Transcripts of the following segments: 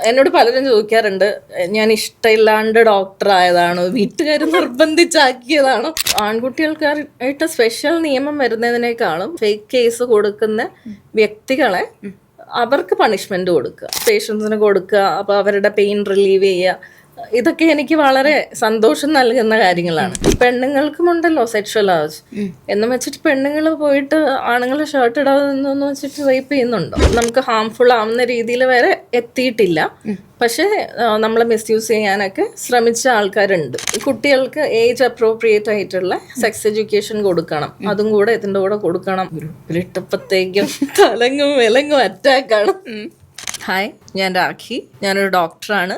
എന്നോട് പലരും ചോദിക്കാറുണ്ട്, ഞാൻ ഇഷ്ടമില്ലാണ്ട് ഡോക്ടർ ആയതാണോ, വീട്ടുകാർ നിർബന്ധിച്ചാക്കിയതാണോ? ആൺകുട്ടികൾക്കായിട്ട് സ്പെഷ്യൽ നിയമം വരുന്നതിനേക്കാളും ഫേക്ക് കേസ് കൊടുക്കുന്ന വ്യക്തികളെ അവർക്ക് പണിഷ്മെന്റ് കൊടുക്കുക, പേഷ്യൻസിന് കൊടുക്കുക, അപ്പൊ അവരുടെ പെയിൻ റിലീവ് ചെയ്യുക, ഇതൊക്കെ എനിക്ക് വളരെ സന്തോഷം നൽകുന്ന കാര്യങ്ങളാണ്. പെണ്ണുങ്ങൾക്കുമുണ്ടല്ലോ സെക്ഷൽ അവേഴ്സ് എന്നും വെച്ചിട്ട് പെണ്ണുങ്ങൾ പോയിട്ട് ആണുങ്ങൾ ഷർട്ട് ഇടാതെ നിന്നൊന്ന് വെച്ചിട്ട് റേപ്പ് ചെയ്യുന്നുണ്ടോ? നമുക്ക് ഹാംഫുൾ ആവുന്ന രീതിയിൽ വരെ എത്തിയിട്ടില്ല, പക്ഷേ നമ്മളെ മിസ്യൂസ് ചെയ്യാനൊക്കെ ശ്രമിച്ച ആൾക്കാരുണ്ട്. കുട്ടികൾക്ക് ഏജ് അപ്രോപ്രിയേറ്റ് ആയിട്ടുള്ള സെക്സ് എഡ്യൂക്കേഷൻ കൊടുക്കണം, അതും കൂടെ ഇതിൻ്റെ കൂടെ കൊടുക്കണം. ഇട്ടപ്പത്തേക്കും തലങ്ങും വിലങ്ങും അറ്റാക്കാണ്. ഹായ്, ഞാൻ രാഖി. ഞാനൊരു ഡോക്ടറാണ്,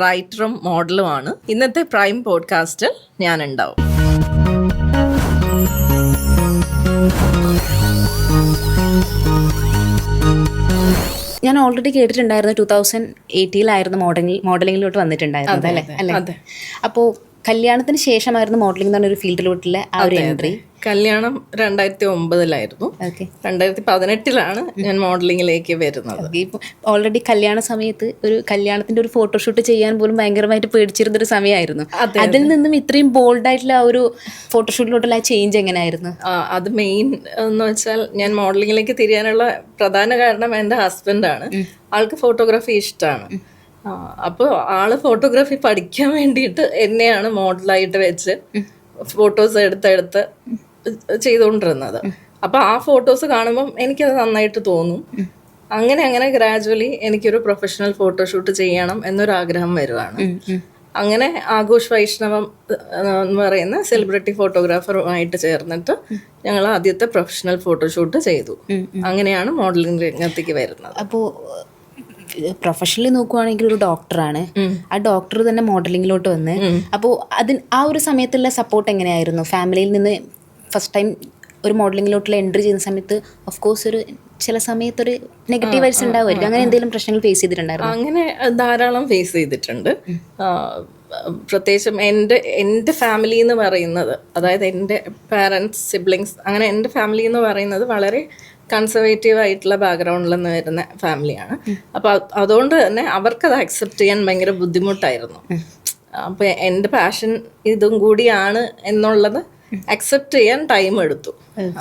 റൈറ്ററും മോഡലുമാണ്. ഇന്നത്തെ പ്രൈം പോഡ്കാസ്റ്റിൽ ഞാൻ ഉണ്ടാവും. ഞാൻ ഓൾറെഡി കേട്ടിട്ടുണ്ടായിരുന്നു 2018 മോഡലിങ്ങിലോട്ട് വന്നിട്ടുണ്ടായിരുന്നത് അല്ലേ? അപ്പോൾ കല്യാണത്തിന് ശേഷമായിരുന്നു മോഡലിംഗ് എന്ന് പറഞ്ഞൊരു ഫീൽഡിലോട്ടുള്ള ആ ഒരു എൻട്രി. കല്യാണം 2009 2018 ഞാൻ മോഡലിംഗിലേക്ക് വരുന്നത്. ഇപ്പം ഓൾറെഡി കല്യാണ സമയത്ത് ഒരു കല്യാണത്തിന്റെ ഒരു ഫോട്ടോഷൂട്ട് ചെയ്യാൻ പോലും ഭയങ്കരമായിട്ട് പേടിച്ചിരുന്നൊരു സമയമായിരുന്നു. അതിൽ നിന്നും ഇത്രയും ബോൾഡ് ആയിട്ടുള്ള ആ ഒരു ഫോട്ടോഷൂട്ടിലോട്ടുള്ള ആ ചേഞ്ച് എങ്ങനെയായിരുന്നു? അത് മെയിൻ എന്ന് വെച്ചാൽ ഞാൻ മോഡലിംഗിലേക്ക് തിരിയാനുള്ള പ്രധാന കാരണം എൻ്റെ ഹസ്ബൻഡാണ്. ആൾക്ക് ഫോട്ടോഗ്രാഫി ഇഷ്ടമാണ്. അപ്പോൾ ആള് ഫോട്ടോഗ്രാഫി പഠിക്കാൻ വേണ്ടിയിട്ട് എന്നെയാണ് മോഡലായിട്ട് വെച്ച് ഫോട്ടോസ് എടുത്ത് ചെയ്തുകൊണ്ടിരുന്നത്. അപ്പൊ ആ ഫോട്ടോസ് കാണുമ്പം എനിക്കത് നന്നായിട്ട് തോന്നും. അങ്ങനെ ഗ്രാജുവലി എനിക്കൊരു പ്രൊഫഷണൽ ഫോട്ടോഷൂട്ട് ചെയ്യണം എന്നൊരാഗ്രഹം വരുവാണ്. അങ്ങനെ ആഘോഷ് വൈഷ്ണവം എന്ന് പറയുന്ന സെലിബ്രിറ്റി ഫോട്ടോഗ്രാഫറുമായിട്ട് ചേർന്നിട്ട് ഞങ്ങൾ ആദ്യത്തെ പ്രൊഫഷണൽ ഫോട്ടോഷൂട്ട് ചെയ്തു. അങ്ങനെയാണ് മോഡലിംഗ് രംഗത്തേക്ക് വരുന്നത്. അപ്പോൾ പ്രൊഫഷണലി നോക്കുവാണെങ്കിൽ ഒരു ഡോക്ടറാണ്, ആ ഡോക്ടർ തന്നെ മോഡലിങ്ങിലോട്ട് വന്ന്. അപ്പോൾ ആ ഒരു സമയത്തുള്ള സപ്പോർട്ട് എങ്ങനെയായിരുന്നു ഫാമിലിയിൽ നിന്ന്? ഫസ്റ്റ് ടൈം ഒരു മോഡലിങ്ങിലോട്ടുള്ള എൻട്രി ചെയ്യുന്ന സമയത്ത് ഓഫ് കോഴ്സ് ഒരു ചില സമയത്തൊരു നെഗറ്റീവ് വൈബ്സ് ഉണ്ടാവുമായിരിക്കും. അങ്ങനെ എന്തെങ്കിലും പ്രശ്നങ്ങൾ ഫേസ് ചെയ്തിട്ടുണ്ടായിരുന്നു? അങ്ങനെ ധാരാളം ഫേസ് ചെയ്തിട്ടുണ്ട്. പ്രത്യേകിച്ചും എൻ്റെ ഫാമിലി എന്ന് പറയുന്നത്, അതായത് എൻ്റെ പാരൻസ്, സിബ്ലിങ്സ്, അങ്ങനെ എൻ്റെ ഫാമിലി എന്ന് പറയുന്നത് വളരെ കൺസർവേറ്റീവ് ആയിട്ടുള്ള ബാക്ക്ഗ്രൗണ്ടിൽ നിന്ന് വരുന്ന ഫാമിലിയാണ്. അപ്പോൾ അതുകൊണ്ട് തന്നെ അവർക്കത് അക്സെപ്റ്റ് ചെയ്യാൻ ഭയങ്കര ബുദ്ധിമുട്ടായിരുന്നു. അപ്പോൾ എൻ്റെ പാഷൻ ഇതും കൂടിയാണ് എന്നുള്ളത് അക്സെപ്റ്റ് ചെയ്യാൻ ടൈം എടുത്തു.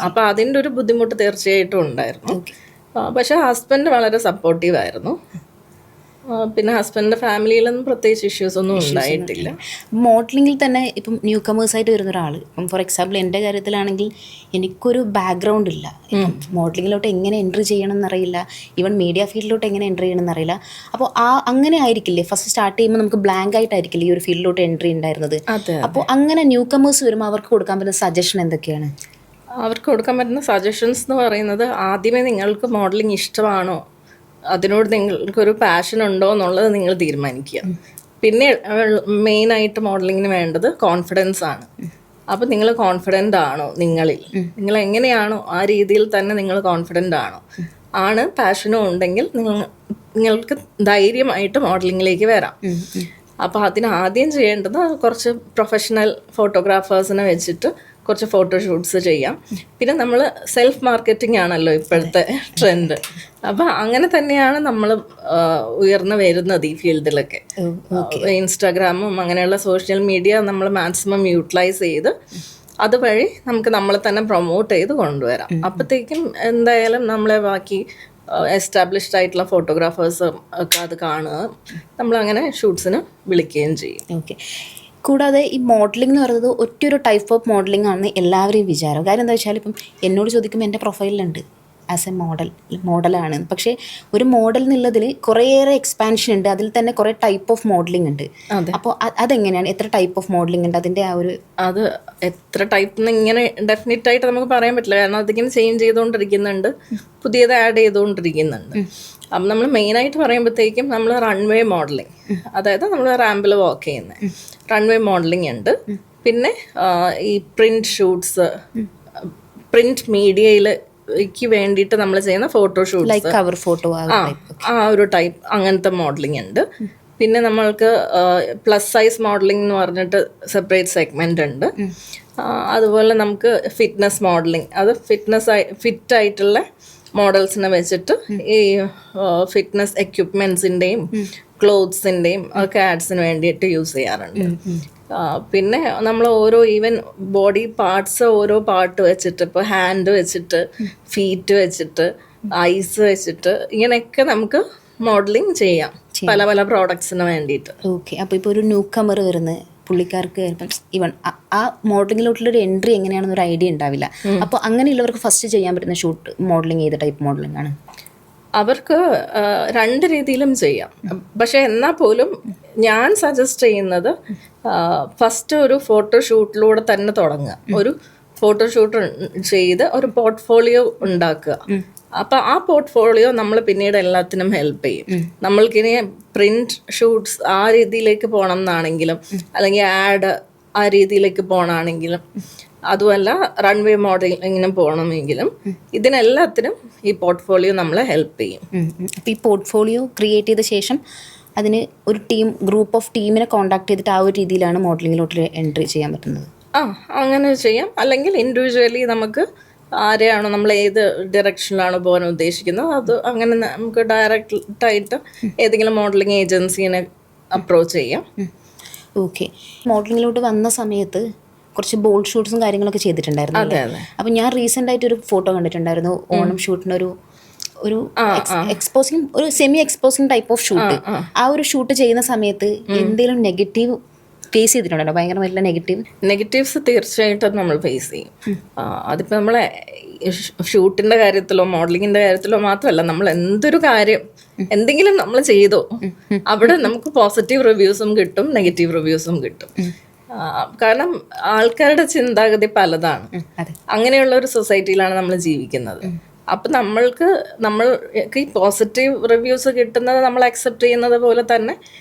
അപ്പോൾ അതിൻ്റെ ഒരു ബുദ്ധിമുട്ട് തീർച്ചയായിട്ടും ഉണ്ടായിരുന്നു. പക്ഷെ ഹസ്ബൻഡ് വളരെ സപ്പോർട്ടീവ് ആയിരുന്നു. പിന്നെ ഹസ്ബൻഡിന്റെ ഫാമിലിയിലൊന്നും പ്രത്യേകിച്ച് ഇഷ്യൂസ് ഒന്നും ഉണ്ടായിട്ടില്ല. മോഡലിംഗിൽ തന്നെ ഇപ്പം ന്യൂ കമേഴ്സായിട്ട് വരുന്ന ഒരാൾ, ഇപ്പം ഫോർ എക്സാമ്പിൾ എൻ്റെ കാര്യത്തിലാണെങ്കിൽ എനിക്കൊരു ബാക്ക്ഗ്രൗണ്ട് ഇല്ല. ഇപ്പം മോഡലിങ്ങിലോട്ട് എങ്ങനെ എൻട്രി ചെയ്യണം എന്നറിയില്ല, ഈവൻ മീഡിയ ഫീൽഡിലോട്ട് എങ്ങനെ എൻട്രി ചെയ്യണം എന്നറിയില്ല. അപ്പോൾ അങ്ങനെ ആയിരിക്കില്ലേ ഫസ്റ്റ് സ്റ്റാർട്ട് ചെയ്യുമ്പോൾ നമുക്ക് ബ്ലാങ്ക് ആയിട്ടായിരിക്കില്ലേ ഈ ഒരു ഫീൽഡിലോട്ട് എൻട്രി ഉണ്ടായിരുന്നത്? അപ്പോൾ അങ്ങനെ ന്യൂ കമേഴ്സ് വരുമ്പോൾ അവർക്ക് കൊടുക്കാൻ പറ്റുന്ന സജഷൻ എന്തൊക്കെയാണ്? അവർക്ക് കൊടുക്കാൻ പറ്റുന്ന സജഷൻസ് എന്ന് പറയുന്നത്, ആദ്യമേ നിങ്ങൾക്ക് മോഡലിംഗ് ഇഷ്ടമാണോ, അതിനോട് നിങ്ങൾക്കൊരു പാഷൻ ഉണ്ടോ എന്നുള്ളത് നിങ്ങൾ തീരുമാനിക്കുക. പിന്നെ മെയിനായിട്ട് മോഡലിങ്ങിന് വേണ്ടത് കോൺഫിഡൻസ് ആണ്. അപ്പം നിങ്ങൾ കോൺഫിഡൻ്റ് ആണോ, നിങ്ങൾ എങ്ങനെയാണോ ആ രീതിയിൽ തന്നെ നിങ്ങൾ കോൺഫിഡൻ്റ് ആണ് പാഷനും ഉണ്ടെങ്കിൽ നിങ്ങൾക്ക് ധൈര്യമായിട്ട് മോഡലിങ്ങിലേക്ക് വരാം. അപ്പോൾ അതിന് ആദ്യം ചെയ്യേണ്ടത് കുറച്ച് പ്രൊഫഷണൽ ഫോട്ടോഗ്രാഫേഴ്സിനെ വെച്ചിട്ട് കുറച്ച് ഫോട്ടോഷൂട്ട്സ് ചെയ്യാം. പിന്നെ നമ്മൾ സെൽഫ് മാർക്കറ്റിംഗ് ആണല്ലോ ഇപ്പോഴത്തെ ട്രെൻഡ്. അപ്പം അങ്ങനെ തന്നെയാണ് നമ്മൾ ഉയർന്നു വരുന്നത് ഈ ഫീൽഡിലൊക്കെ. ഇൻസ്റ്റാഗ്രാമും അങ്ങനെയുള്ള സോഷ്യൽ മീഡിയ നമ്മൾ മാക്സിമം യൂട്ടിലൈസ് ചെയ്ത് അതുവഴി നമുക്ക് നമ്മളെ തന്നെ പ്രൊമോട്ട് ചെയ്ത് കൊണ്ടുവരാം. അപ്പോഴത്തേക്കും എന്തായാലും നമ്മളെ ബാക്കി എസ്റ്റാബ്ലിഷ്ഡ് ആയിട്ടുള്ള ഫോട്ടോഗ്രാഫേഴ്സ് ഒക്കെ അത് കാണുക, നമ്മളങ്ങനെ ഷൂട്ട്സിന് വിളിക്കുകയും ചെയ്യും. ഓക്കെ. കൂടാതെ ഈ മോഡലിംഗ് എന്ന് പറയുന്നത് ഒറ്റൊരു ടൈപ്പ് ഓഫ് മോഡലിംഗ് ആണെന്ന് എല്ലാവരെയും വിചാരം. കാര്യം എന്താ വെച്ചാൽ ഇപ്പം എന്നോട് ചോദിക്കുമ്പോൾ എൻ്റെ പ്രൊഫൈലിലുണ്ട് ആസ് എ മോഡലാണ്. പക്ഷേ ഒരു മോഡൽ എന്നുള്ളതിൽ കുറേയേറെ എക്സ്പാൻഷൻ ഉണ്ട്, അതിൽ തന്നെ കുറേ ടൈപ്പ് ഓഫ് മോഡലിംഗ് ഉണ്ട്. അപ്പോൾ അതെങ്ങനെയാണ്, എത്ര ടൈപ്പ് ഓഫ് മോഡലിംഗ് ഉണ്ട്? അതിൻ്റെ ആ ഒരു അത് എത്ര ടൈപ്പ് എന്ന് ഇങ്ങനെ ഡെഫിനറ്റ് ആയിട്ട് നമുക്ക് പറയാൻ പറ്റില്ല. കാരണം അതിങ്ങനെ ചേഞ്ച് ചെയ്തുകൊണ്ടിരിക്കുന്നുണ്ട്, പുതിയത് ആഡ് ചെയ്തുകൊണ്ടിരിക്കുന്നുണ്ട്. അപ്പം നമ്മൾ മെയിനായിട്ട് പറയുമ്പോഴത്തേക്കും നമ്മൾ റൺവേ മോഡലിംഗ്, അതായത് നമ്മൾ റാമ്പിൽ വാക്ക് ചെയ്യുന്ന റൺവേ മോഡലിംഗ് ഉണ്ട്. പിന്നെ ഈ പ്രിന്റ് ഷൂട്ട്സ്, പ്രിന്റ് മീഡിയയിലേക്ക് വേണ്ടിയിട്ട് നമ്മൾ ചെയ്യുന്ന ഫോട്ടോഷൂട്ട്സ്, കവർ ഫോട്ടോ, ആ ഒരു ടൈപ്പ് അങ്ങനത്തെ മോഡലിംഗ് ഉണ്ട്. പിന്നെ നമ്മൾക്ക് പ്ലസ് സൈസ് മോഡലിംഗ് എന്ന് പറഞ്ഞിട്ട് സെപ്പറേറ്റ് സെഗ്മെന്റ് ഉണ്ട്. അതുപോലെ നമുക്ക് ഫിറ്റ്നസ് മോഡലിംഗ്, അത് ഫിറ്റ് ആയിട്ടുള്ള മോഡൽസിനെ വെച്ചിട്ട് ഈ ഫിറ്റ്നസ് എക്യുപ്മെന്റ്സിൻ്റെയും ക്ലോത്ത്സിൻ്റെയും ഒക്കെ ആഡ്സിന് വേണ്ടിയിട്ട് യൂസ് ചെയ്യാറുണ്ട്. പിന്നെ നമ്മൾ ഓരോ ഈവൻ ബോഡി പാർട്സ് ഓരോ പാർട്ട് വെച്ചിട്ട്, ഇപ്പോൾ ഹാൻഡ് വെച്ചിട്ട്, ഫീറ്റ് വെച്ചിട്ട്, ഐസ് വെച്ചിട്ട്, ഇങ്ങനെയൊക്കെ നമുക്ക് മോഡലിംഗ് ചെയ്യാം പല പല പ്രോഡക്ട്സിന് വേണ്ടിയിട്ട്. ഓക്കെ. അപ്പോൾ ഇപ്പോൾ ഒരു ന്യൂ കമർ വരുന്ന പുള്ളിക്കാർക്ക് ഇപ്പം ഈവൻ ആ മോഡലിങ്ങിലോട്ടുള്ളൊരു എൻട്രി എങ്ങനെയാണെന്നൊരു ഐഡിയ ഉണ്ടാവില്ല. അപ്പോൾ അങ്ങനെയുള്ളവർക്ക് ഫസ്റ്റ് ചെയ്യാൻ പറ്റുന്ന ഷൂട്ട് മോഡലിംഗ് ഏത് ടൈപ്പ് മോഡലിംഗ് ആണ്? അവർക്ക് 2 രീതിയിലും ചെയ്യാം. പക്ഷെ എന്നാൽ പോലും ഞാൻ സജസ്റ്റ് ചെയ്യുന്നത് ഫസ്റ്റ് ഒരു ഫോട്ടോഷൂട്ടിലൂടെ തന്നെ തുടങ്ങുക. ഒരു ഫോട്ടോഷൂട്ട് ചെയ്ത് ഒരു പോർട്ട്ഫോളിയോ ഉണ്ടാക്കുക. അപ്പം ആ പോർട്ട്ഫോളിയോ നമ്മൾ പിന്നീട് എല്ലാത്തിനും ഹെൽപ്പ് ചെയ്യും. നമ്മൾക്കിനി പ്രിന്റ് ഷൂട്ട്സ് ആ രീതിയിലേക്ക് പോകണം എന്നാണെങ്കിലും, അല്ലെങ്കിൽ ആഡ് ആ രീതിയിലേക്ക് പോകണമെങ്കിലും, അതുമല്ല റൺവേ മോഡലിങ്ങിന് പോകണമെങ്കിലും, ഇതിനെല്ലാത്തിനും ഈ പോർട്ട്ഫോളിയോ നമ്മളെ ഹെൽപ്പ് ചെയ്യും. അപ്പോൾ ഈ പോർട്ട്ഫോളിയോ ക്രിയേറ്റ് ചെയ്ത ശേഷം അതിന് ഒരു ഗ്രൂപ്പ് ഓഫ് ടീമിനെ കോൺടാക്ട് ചെയ്തിട്ട് ആ ഒരു രീതിയിലാണ് മോഡലിങ്ങിലോട്ട് എൻട്രി ചെയ്യാൻ പറ്റുന്നത്. അങ്ങനെ ചെയ്യാം. അല്ലെങ്കിൽ ഇൻഡിവിജ്വലി നമുക്ക് ആരെയാണോ നമ്മൾ ഏത് ഡയറക്ഷനിലാണോ പോകാൻ ഉദ്ദേശിക്കുന്നത് അത് അങ്ങനെ നമുക്ക് ഡയറക്റ്റായിട്ട് ഏതെങ്കിലും മോഡലിംഗ് ഏജൻസിനെ അപ്രോച്ച് ചെയ്യാം. ഓക്കെ. മോഡലിങ്ങിലോട്ട് വന്ന സമയത്ത് കുറച്ച് ബോൾഡ് ഷൂട്ട്സും കാര്യങ്ങളൊക്കെ ചെയ്തിട്ടുണ്ടായിരുന്നു. അപ്പം ഞാൻ റീസെൻ്റ് ആയിട്ട് ഒരു ഫോട്ടോ കണ്ടിട്ടുണ്ടായിരുന്നു. ഓണം ഷൂട്ടിനൊരു ഒരു എക്സ്പോസിങ്, ഒരു semi exposing type of shoot. ആ ഒരു ഷൂട്ട് ചെയ്യുന്ന സമയത്ത് എന്തെങ്കിലും നെഗറ്റീവ് ഫേസ് ചെയ്തിട്ടുണ്ടോ? ഭയങ്കരമായിട്ടുള്ള നെഗറ്റീവ്സ് തീർച്ചയായിട്ടും നമ്മൾ ഫേസ് ചെയ്യും. അതിപ്പോൾ നമ്മളെ ഷൂട്ടിൻ്റെ കാര്യത്തിലോ മോഡലിങ്ങിൻ്റെ കാര്യത്തിലോ മാത്രമല്ല, നമ്മൾ എന്തൊരു കാര്യം എന്തെങ്കിലും നമ്മൾ ചെയ്തോ അവിടെ നമുക്ക് പോസിറ്റീവ് റിവ്യൂസും കിട്ടും, നെഗറ്റീവ് റിവ്യൂസും കിട്ടും. കാരണം ആൾക്കാരുടെ ചിന്താഗതി പലതാണ്. അങ്ങനെയുള്ള ഒരു സൊസൈറ്റിയിലാണ് നമ്മൾ ജീവിക്കുന്നത്. അപ്പം നമ്മൾക്ക് ഈ പോസിറ്റീവ് റിവ്യൂസ് കിട്ടുന്നത് നമ്മൾ അക്സെപ്റ്റ് ചെയ്യുന്നത് പോലെ തന്നെ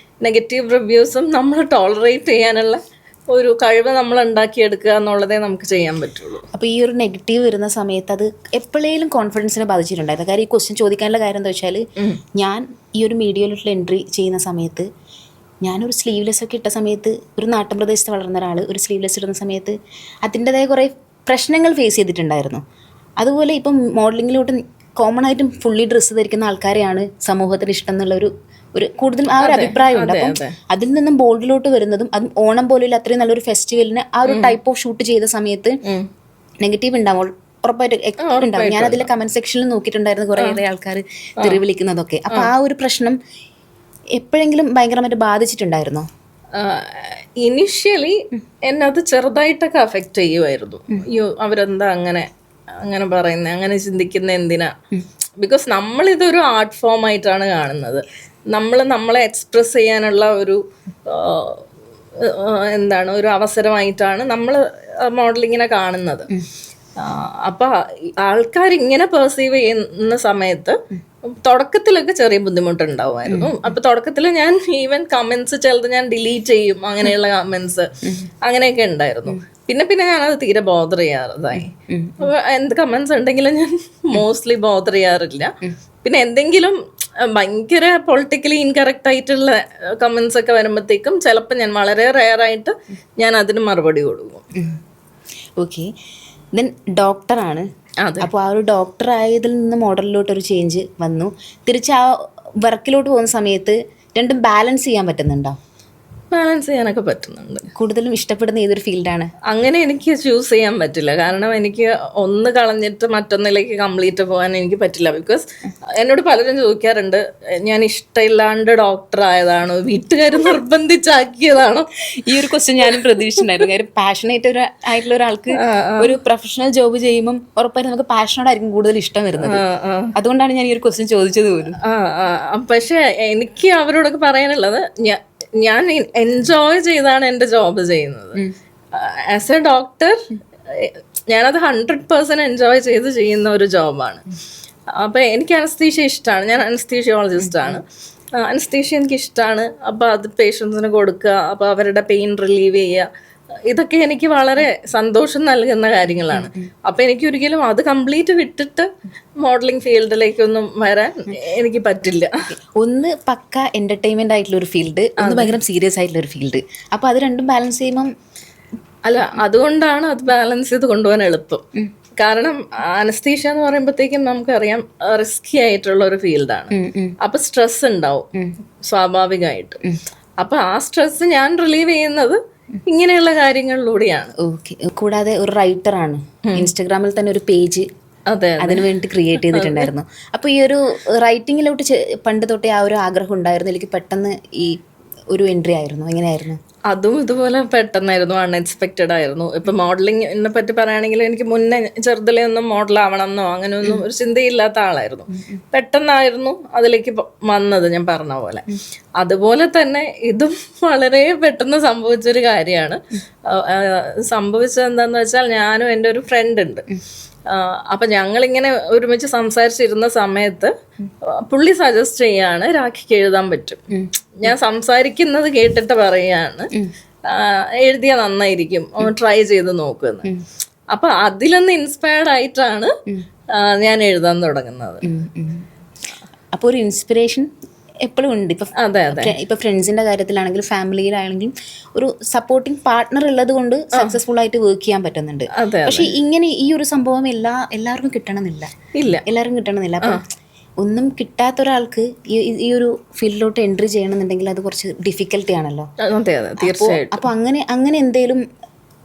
നെഗറ്റീവ് റിവ്യൂസും നമ്മൾ ടോളറേറ്റ് ചെയ്യാനുള്ള ഒരു കഴിവ് നമ്മൾ ഉണ്ടാക്കിയെടുക്കുക എന്നുള്ളതേ നമുക്ക് ചെയ്യാൻ പറ്റുള്ളൂ. അപ്പോൾ ഈ ഒരു നെഗറ്റീവ് വരുന്ന സമയത്ത് അത് എപ്പോഴേലും കോൺഫിഡൻസിനെ ബാധിച്ചിട്ടുണ്ടായിരുന്നു? കാര്യം ഈ ക്വസ്റ്റ്യൻ ചോദിക്കാനുള്ള കാര്യം എന്താ വെച്ചാൽ, ഞാൻ ഈ ഒരു മീഡിയയിലുള്ള എൻട്രി ചെയ്യുന്ന സമയത്ത് ഞാനൊരു സ്ലീവ്ലെസ് ഒക്കെ ഇട്ട സമയത്ത്, ഒരു നാട്ടുപ്രദേശത്ത് വളർന്ന ഒരാൾ ഒരു സ്ലീവ്ലെസ് ഇടുന്ന സമയത്ത് അതിൻ്റെതായ കുറേ പ്രശ്നങ്ങൾ ഫേസ് ചെയ്തിട്ടുണ്ടായിരുന്നു. അതുപോലെ ഇപ്പം മോഡലിങ്ങിലോട്ട് കോമൺ ആയിട്ടും ഫുള്ളി ഡ്രസ്സ് ധരിക്കുന്ന ആൾക്കാരെയാണ് സമൂഹത്തിന് ഇഷ്ടം എന്നുള്ള ഒരു കൂടുതൽ ആ ഒരു അഭിപ്രായമുണ്ട്. അപ്പം അതിൽ നിന്നും ബോൾഡിലോട്ട് വരുന്നതും, അതും ഓണം പോലെയുള്ള അത്രയും നല്ലൊരു ഫെസ്റ്റിവലിന് ആ ഒരു ടൈപ്പ് ഓഫ് ഷൂട്ട് ചെയ്ത സമയത്ത് നെഗറ്റീവ് ഉണ്ടാവും, ഉറപ്പായിട്ട് ഉണ്ടാവും. ഞാൻ അതിലെ കമന്റ് സെക്ഷനിൽ നോക്കിയിട്ടുണ്ടായിരുന്നു കുറേയേറെ ആൾക്കാർ തെറി വിളിക്കുന്നതൊക്കെ. അപ്പൊ ആ ഒരു പ്രശ്നം എപ്പോഴെങ്കിലും ഭയങ്കരമായിട്ട് ബാധിച്ചിട്ടുണ്ടായിരുന്നോ? ഇനിഷ്യലി എന്നെ അത് ചെറുതായിട്ടൊക്കെ അഫക്റ്റ് ചെയ്യുമായിരുന്നു. അയ്യോ അവരെന്താ അങ്ങനെ പറയുന്നത്, അങ്ങനെ ചിന്തിക്കുന്ന എന്തിനാ? ബിക്കോസ് നമ്മളിതൊരു ആർട്ട് ഫോം ആയിട്ടാണ് കാണുന്നത്. നമ്മളെ എക്സ്പ്രസ് ചെയ്യാനുള്ള ഒരു ഒരു അവസരമായിട്ടാണ് നമ്മൾ മോഡലിങ്ങിനെ കാണുന്നത്. അപ്പം ആൾക്കാരിങ്ങനെ പെർസീവ് ചെയ്യുന്ന സമയത്ത് തുടക്കത്തിലൊക്കെ ചെറിയ ബുദ്ധിമുട്ടുണ്ടാവുമായിരുന്നു. അപ്പൊ തുടക്കത്തിൽ ഞാൻ ഈവൻ കമന്റ്സ് ചിലത് ഞാൻ ഡിലീറ്റ് ചെയ്യും, അങ്ങനെയുള്ള കമന്റ്സ് അങ്ങനെയൊക്കെ ഉണ്ടായിരുന്നു. പിന്നെ ഞാനത് തീരെ ബോദർ ചെയ്യാറതായി. അപ്പൊ എന്ത് കമന്റ്സ് ഉണ്ടെങ്കിലും ഞാൻ മോസ്റ്റ്ലി ബോദർ ചെയ്യാറില്ല. പിന്നെ എന്തെങ്കിലും ഭയങ്കര പൊളിറ്റിക്കലി ഇൻകറക്റ്റ് ആയിട്ടുള്ള കമന്റ്സ് ഒക്കെ വരുമ്പോഴത്തേക്കും ചിലപ്പോൾ ഞാൻ വളരെ റെയറായിട്ട് ഞാൻ അതിന് മറുപടി കൊടുക്കും. ഓക്കെ. ദെൻ ഡോക്ടറാണ്. അപ്പോൾ ആ ഒരു ഡോക്ടർ ആയതിൽ നിന്ന് മോഡലിലോട്ടൊരു ചേഞ്ച് വന്നു. തിരിച്ച് ആ വർക്കിലോട്ട് പോകുന്ന സമയത്ത് രണ്ടും ബാലൻസ് ചെയ്യാൻ പറ്റുന്നുണ്ടോ? ബാലൻസ് ചെയ്യാനൊക്കെ പറ്റുന്നുണ്ട്. കൂടുതലും ഇഷ്ടപ്പെടുന്ന ഏതൊരു ഫീൽഡാണ്? അങ്ങനെ എനിക്ക് ചൂസ് ചെയ്യാൻ പറ്റില്ല. കാരണം എനിക്ക് ഒന്ന് കളഞ്ഞിട്ട് മറ്റൊന്നിലേക്ക് കംപ്ലീറ്റ് പോകാൻ എനിക്ക് പറ്റില്ല. ബിക്കോസ് എന്നോട് പലരും ചോദിക്കാറുണ്ട്, ഞാൻ ഇഷ്ടമില്ലാണ്ട് ഡോക്ടർ ആയതാണോ, വീട്ടുകാർ നിർബന്ധിച്ചാക്കിയതാണോ? ഈ ഒരു ക്വസ്റ്റ്യൻ ഞാനും പ്രതീക്ഷിച്ചിട്ടുണ്ടായിരുന്നു. കാര്യം പാഷനേറ്റ് ആയിട്ടുള്ള ഒരാൾക്ക് ഒരു പ്രൊഫഷണൽ ജോബ് ചെയ്യുമ്പം ഉറപ്പായിട്ടും നമുക്ക് പാഷനോടായിരിക്കും കൂടുതൽ ഇഷ്ടം വരുന്നത്. അതുകൊണ്ടാണ് ഞാൻ ഈ ഒരു ക്വസ്റ്റ്യൻ ചോദിച്ചത് പോലും. പക്ഷെ എനിക്ക് അവരോടൊക്കെ പറയാനുള്ളത്, ഞാൻ എൻജോയ് ചെയ്താണ് എൻ്റെ ജോബ് ചെയ്യുന്നത്. ആസ് എ ഡോക്ടർ ഞാനത് 100% എൻജോയ് ചെയ്ത് ചെയ്യുന്ന ഒരു ജോബാണ്. അപ്പം എനിക്ക് അനസ്തീഷ്യ ഇഷ്ടമാണ്. ഞാൻ അനസ്തീഷ്യോളജിസ്റ്റാണ്. അനസ്തീഷ്യ എനിക്ക് ഇഷ്ടമാണ്. അപ്പോൾ അത് പേഷ്യൻസിന് കൊടുക്കുക, അപ്പോൾ അവരുടെ പെയിൻ റിലീവ് ചെയ്യുക, ഇതൊക്കെ എനിക്ക് വളരെ സന്തോഷം നൽകുന്ന കാര്യങ്ങളാണ്. അപ്പം എനിക്ക് ഒരിക്കലും അത് കംപ്ലീറ്റ് വിട്ടിട്ട് മോഡലിംഗ് ഫീൽഡിലേക്കൊന്നും വരാൻ എനിക്ക് പറ്റില്ല. ഒന്ന് പക്ക എന്റർടൈൻമെന്റ് ആയിട്ടുള്ള ഒരു ഫീൽഡ്, ഒന്ന് ഭയങ്കര സീരിയസ് ആയിട്ടുള്ള ഒരു ഫീൽഡ്. അപ്പോൾ അത് രണ്ടും ബാലൻസ് ചെയ്യുമ്പം അതുകൊണ്ടാണ് അത് ബാലൻസ് ചെയ്ത് കൊണ്ടുപോകാൻ എളുപ്പം. കാരണം അനസ്തീഷ്യ എന്ന് പറയുമ്പോഴത്തേക്കും നമുക്കറിയാം റിസ്കി ആയിട്ടുള്ള ഒരു ഫീൽഡാണ്. അപ്പൊ സ്ട്രെസ് ഉണ്ടാവും സ്വാഭാവികമായിട്ട്. അപ്പൊ ആ സ്ട്രെസ് ഞാൻ റിലീവ് ചെയ്യുന്നത് ഇങ്ങനെയുള്ള കാര്യങ്ങളിലൂടെയാണ്. ഓക്കെ. കൂടാതെ ഒരു റൈറ്ററാണ്, ഇൻസ്റ്റഗ്രാമിൽ തന്നെ ഒരു പേജ് അതെ അതിനു വേണ്ടി ക്രിയേറ്റ് ചെയ്തിട്ടുണ്ടായിരുന്നു. അപ്പോൾ ഈ ഒരു റൈറ്റിങ്ങിലോട്ട് പണ്ട് തൊട്ടേ ആ ഒരു ആഗ്രഹം ഉണ്ടായിരുന്നു, എനിക്ക് പെട്ടെന്ന് ഈ ഒരു എൻട്രി ആയിരുന്നു, എങ്ങനെയായിരുന്നു? അതും ഇതുപോലെ പെട്ടെന്നായിരുന്നു, അൺഎക്സ്പെക്റ്റഡ് ആയിരുന്നു. ഇപ്പൊ മോഡലിങ്ങിനെ പറ്റി പറയുകയാണെങ്കിൽ എനിക്ക് മുന്നേ ചെറുതിലെ ഒന്നും മോഡലാവണം എന്നോ അങ്ങനെയൊന്നും ഒരു ചിന്തയില്ലാത്ത ആളായിരുന്നു. പെട്ടെന്നായിരുന്നു അതിലേക്ക് വന്നത്, ഞാൻ പറഞ്ഞ പോലെ. അതുപോലെ തന്നെ ഇതും വളരെ പെട്ടെന്ന് സംഭവിച്ചൊരു കാര്യമാണ്. സംഭവിച്ചത് എന്താന്ന് വെച്ചാൽ, ഞാനും എൻ്റെ ഒരു ഫ്രണ്ട് ഉണ്ട്. അപ്പൊ ഞങ്ങളിങ്ങനെ ഒരുമിച്ച് സംസാരിച്ചിരുന്ന സമയത്ത് പുള്ളി സജസ്റ്റ് ചെയ്യാണ് രാഖിക്ക് എഴുതാൻ പറ്റും. ഞാൻ സംസാരിക്കുന്നത് കേട്ടിട്ട് പറയാണ് എഴുതിയാൽ നന്നായിരിക്കും, ട്രൈ ചെയ്ത് നോക്കുമെന്ന്. അപ്പൊ അതിലൊന്ന് ഇൻസ്പയർഡ് ആയിട്ടാണ് ഞാൻ എഴുതാൻ തുടങ്ങുന്നത്. അപ്പോൾ ഒരു ഇൻസ്പിറേഷൻ എപ്പോഴും ഉണ്ട്. ഇപ്പൊ ഫ്രണ്ട്സിന്റെ കാര്യത്തിലാണെങ്കിലും ഫാമിലിയിലാണെങ്കിലും ഒരു സപ്പോർട്ടിങ് പാർട്ട്ണർ ഉള്ളത് കൊണ്ട് സക്സസ്ഫുൾ ആയിട്ട് വർക്ക് ചെയ്യാൻ പറ്റുന്നുണ്ട്. പക്ഷെ ഇങ്ങനെ ഈ ഒരു സംഭവം എല്ലാവർക്കും കിട്ടണമെന്നില്ല. എല്ലാവർക്കും കിട്ടണമെന്നില്ല. അപ്പം ഒന്നും കിട്ടാത്ത ഒരാൾക്ക് ഈ ഒരു ഫീൽഡിലോട്ട് എൻട്രി ചെയ്യണമെന്നുണ്ടെങ്കിൽ അത് കുറച്ച് ഡിഫിക്കൽട്ടി ആണല്ലോ. അപ്പൊ അങ്ങനെ എന്തെങ്കിലും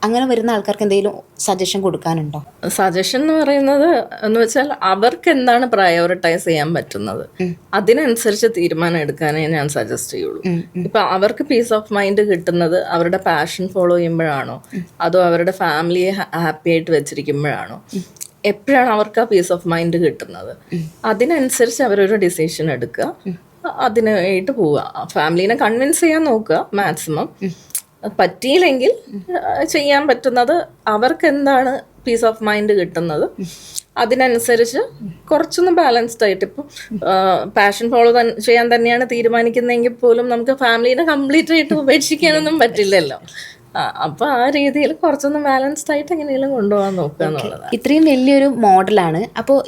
അങ്ങനെ വരുന്ന ആൾക്കാർക്ക് എന്തെങ്കിലും സജഷൻ കൊടുക്കാനുണ്ടോ? സജഷൻ എന്ന് പറയുന്നത് എന്ന് വെച്ചാൽ അവർക്ക് എന്താണ് പ്രയോറിറ്റൈസ് ചെയ്യാൻ പറ്റുന്നത് അതിനനുസരിച്ച് തീരുമാനം എടുക്കാനേ ഞാൻ സജസ്റ്റ് ചെയ്യുള്ളൂ. ഇപ്പൊ അവർക്ക് പീസ് ഓഫ് മൈൻഡ് കിട്ടുന്നത് അവരുടെ പാഷൻ ഫോളോ ചെയ്യുമ്പോഴാണോ, അതോ അവരുടെ ഫാമിലിയെ ഹാപ്പി ആയിട്ട് വെച്ചിരിക്കുമ്പോഴാണോ, എപ്പോഴാണ് അവർക്ക് ആ പീസ് ഓഫ് മൈൻഡ് കിട്ടുന്നത് അതിനനുസരിച്ച് അവരൊരു ഡിസിഷൻ എടുക്കുക, അതിനായിട്ട് പോവുക. ഫാമിലീനെ കൺവിൻസ് ചെയ്യാൻ നോക്കുക മാക്സിമം. പറ്റിയില്ലെങ്കിൽ ചെയ്യാൻ പറ്റുന്നത് അവർക്ക് എന്താണ് പീസ് ഓഫ് മൈൻഡ് കിട്ടുന്നത് അതിനനുസരിച്ച് കുറച്ചൊന്ന് ബാലൻസ്ഡ് ആയിട്ട്. ഇപ്പം പാഷൻ ഫോളോ ചെയ്യാൻ തന്നെയാണ് തീരുമാനിക്കുന്നതെങ്കിൽ പോലും നമുക്ക് ഫാമിലീനെ കംപ്ലീറ്റ് ആയിട്ട് ഉപേക്ഷിക്കാനൊന്നും പറ്റില്ലല്ലോ. അപ്പൊ ആ രീതിയിൽ കുറച്ചൊന്ന് ബാലൻസ്ഡ് ആയിട്ട് എങ്ങനെയെങ്കിലും കൊണ്ടുപോകാൻ നോക്കുക എന്നുള്ളതാണ്. ഇത്രയും വലിയൊരു മോഡലാണ്. അപ്പോൾ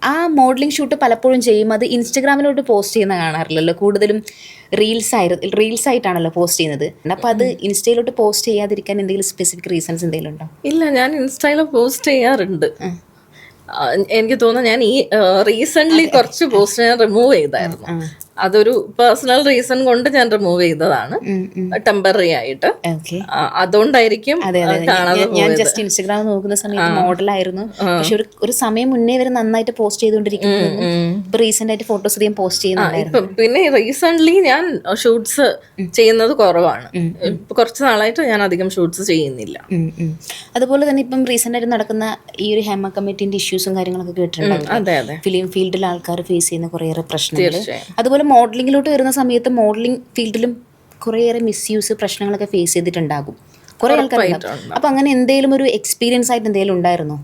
ആ മോഡലിംഗ് ഷൂട്ട് പലപ്പോഴും ചെയ്യും അത് ഇൻസ്റ്റഗ്രാമിലോട്ട് പോസ്റ്റ് ചെയ്യുന്ന കാണാറില്ലല്ലോ, കൂടുതലും റീൽസ് ആയിട്ടാണല്ലോ പോസ്റ്റ് ചെയ്യുന്നത്. അപ്പൊ അത് ഇൻസ്റ്റയിലോട്ട് പോസ്റ്റ് ചെയ്യാതിരിക്കാൻ എന്തെങ്കിലും സ്പെസിഫിക് റീസൺസ് എന്തെങ്കിലും ഉണ്ടോ? ഇല്ല, ഞാൻ ഇൻസ്റ്റയിൽ പോസ്റ്റ് ചെയ്യാറുണ്ട്. എനിക്ക് തോന്നുന്നു ഞാൻ ഈ റീസെന്റ് കുറച്ച് പോസ്റ്റ് ഞാൻ റിമൂവ് ചെയ്തായിരുന്നു. അതൊരു പേഴ്സണൽ റീസൺ കൊണ്ട് ഞാൻ റിമൂവ് ചെയ്തതാണ്, ടെമ്പററി ആയിട്ട്. അതുകൊണ്ടായിരിക്കും ഞാൻ ജസ്റ്റ് ഇൻസ്റ്റഗ്രാം നോക്കുന്ന സമയത്ത് മോഡലായിരുന്നു, പക്ഷെ ഒരു സമയം മുന്നേ വരെ നന്നായിട്ട് പോസ്റ്റ് ചെയ്തുകൊണ്ടിരിക്കുന്നു. ഇപ്പൊ റീസെന്റ് ആയിട്ട് ഫോട്ടോസ് അധികം പോസ്റ്റ് ചെയ്യുന്നുണ്ടായിരുന്നു. പിന്നെ റീസെന്റ്ലി ഞാൻ ഷൂട്ട്സ് ചെയ്യുന്നത് കുറവാണ്. കുറച്ച് നാളായിട്ട് ഞാൻ അധികം ഷൂട്ട്സ് ചെയ്യുന്നില്ല. അതുപോലെ തന്നെ ഇപ്പം റീസെന്റ് ആയിട്ട് നടക്കുന്ന ഈ ഒരു ഹേമ കമ്മിറ്റിന്റെ ഇഷ്യൂസും കാര്യങ്ങളൊക്കെ കേട്ടിട്ടുണ്ടാവും. ഫിലിം ഫീൽഡിൽ ആൾക്കാർ ഫേസ് ചെയ്യുന്ന കുറേയേറെ പ്രശ്നങ്ങൾ. അതുപോലെ മോഡലിംഗിലോട്ട് വരുന്ന സമയത്ത് മോഡലിംഗ് ഫീൽഡിലും കുറേയേറെ മിസ്യൂസ് പ്രശ്നങ്ങളൊക്കെ ഫേസ് ചെയ്തിട്ടുണ്ടാകും കുറേ ആൾക്കാർ. അപ്പൊ അങ്ങനെ എന്തെങ്കിലും ഒരു എക്സ്പീരിയൻസ് ആയിട്ട് എന്തെങ്കിലും ഉണ്ടായിരുന്നോ?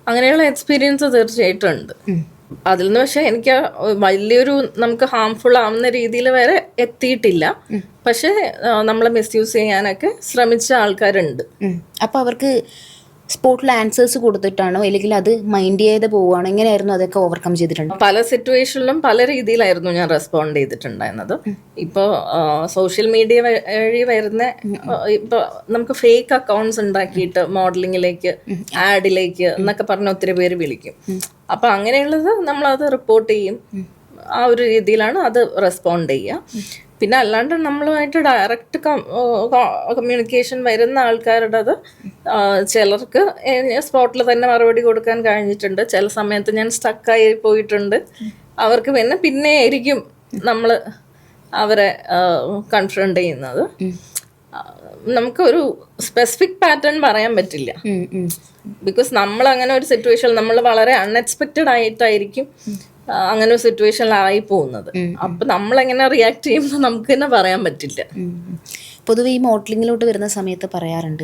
അങ്ങനെയുള്ള എക്സ്പീരിയൻസ് തീർച്ചയായിട്ടും ഉണ്ട്. അതിൽ നിന്ന് പക്ഷെ എനിക്ക് വലിയൊരു നമുക്ക് ഹാംഫുൾ ആവുന്ന രീതിയിൽ വരെ എത്തിയിട്ടില്ല. പക്ഷെ നമ്മളെ മിസ്യൂസ് ചെയ്യാനൊക്കെ ശ്രമിച്ച ആൾക്കാരുണ്ട്. അപ്പൊ അവർക്ക് സ്പോട്ടിൽ ആൻസേഴ്സ് കൊടുത്തിട്ടാണോ അല്ലെങ്കിൽ അത് മൈൻഡ് ചെയ്ത് പോവുകയാണോ, എങ്ങനെയായിരുന്നു അതൊക്കെ ഓവർകം ചെയ്തിട്ടുണ്ട്? പല സിറ്റുവേഷനിലും പല രീതിയിലായിരുന്നു ഞാൻ റെസ്പോണ്ട് ചെയ്തിട്ടുണ്ടായിരുന്നത്. ഇപ്പോൾ സോഷ്യൽ മീഡിയ വഴി വരുന്ന ഇപ്പോൾ നമുക്ക് ഫേക്ക് അക്കൗണ്ട്സ് ഉണ്ടാക്കിയിട്ട് മോഡലിങ്ങിലേക്ക് ആഡിലേക്ക് എന്നൊക്കെ പറഞ്ഞ ഒത്തിരി പേര് വിളിക്കും. അപ്പം അങ്ങനെയുള്ളത് നമ്മളത് റിപ്പോർട്ട് ചെയ്യും. ആ ഒരു രീതിയിലാണ് അത് റെസ്പോണ്ട് ചെയ്യുക. പിന്നെ അല്ലാണ്ട് നമ്മളുമായിട്ട് ഡയറക്റ്റ് കമ്മ്യൂണിക്കേഷൻ വരുന്ന ആൾക്കാരുടേത് ചിലർക്ക് സ്പോട്ടിൽ തന്നെ മറുപടി കൊടുക്കാൻ കഴിഞ്ഞിട്ടുണ്ട്. ചില സമയത്ത് ഞാൻ സ്റ്റക്കായി പോയിട്ടുണ്ട്. അവർക്ക് പിന്നെ ആയിരിക്കും നമ്മൾ അവരെ കൺഫ്രണ്ട് ചെയ്യുന്നത്. നമുക്കൊരു സ്പെസിഫിക് പാറ്റേൺ പറയാൻ പറ്റില്ല. ബിക്കോസ് നമ്മൾ അങ്ങനെ ഒരു സിറ്റുവേഷൻ നമ്മൾ വളരെ അൺഎക്സ്പെക്റ്റഡ് ആയിട്ടായിരിക്കും അങ്ങനെ ഒരു സിറ്റുവേഷനിലായി പോകുന്നത്. അപ്പൊ നമ്മളെങ്ങനെ റിയാക്ട് ചെയ്യുമ്പോൾ നമുക്ക് തന്നെ പറയാൻ പറ്റില്ല. പൊതുവെ ഈ മോഡലിങ്ങിലോട്ട് വരുന്ന സമയത്ത് പറയാറുണ്ട്,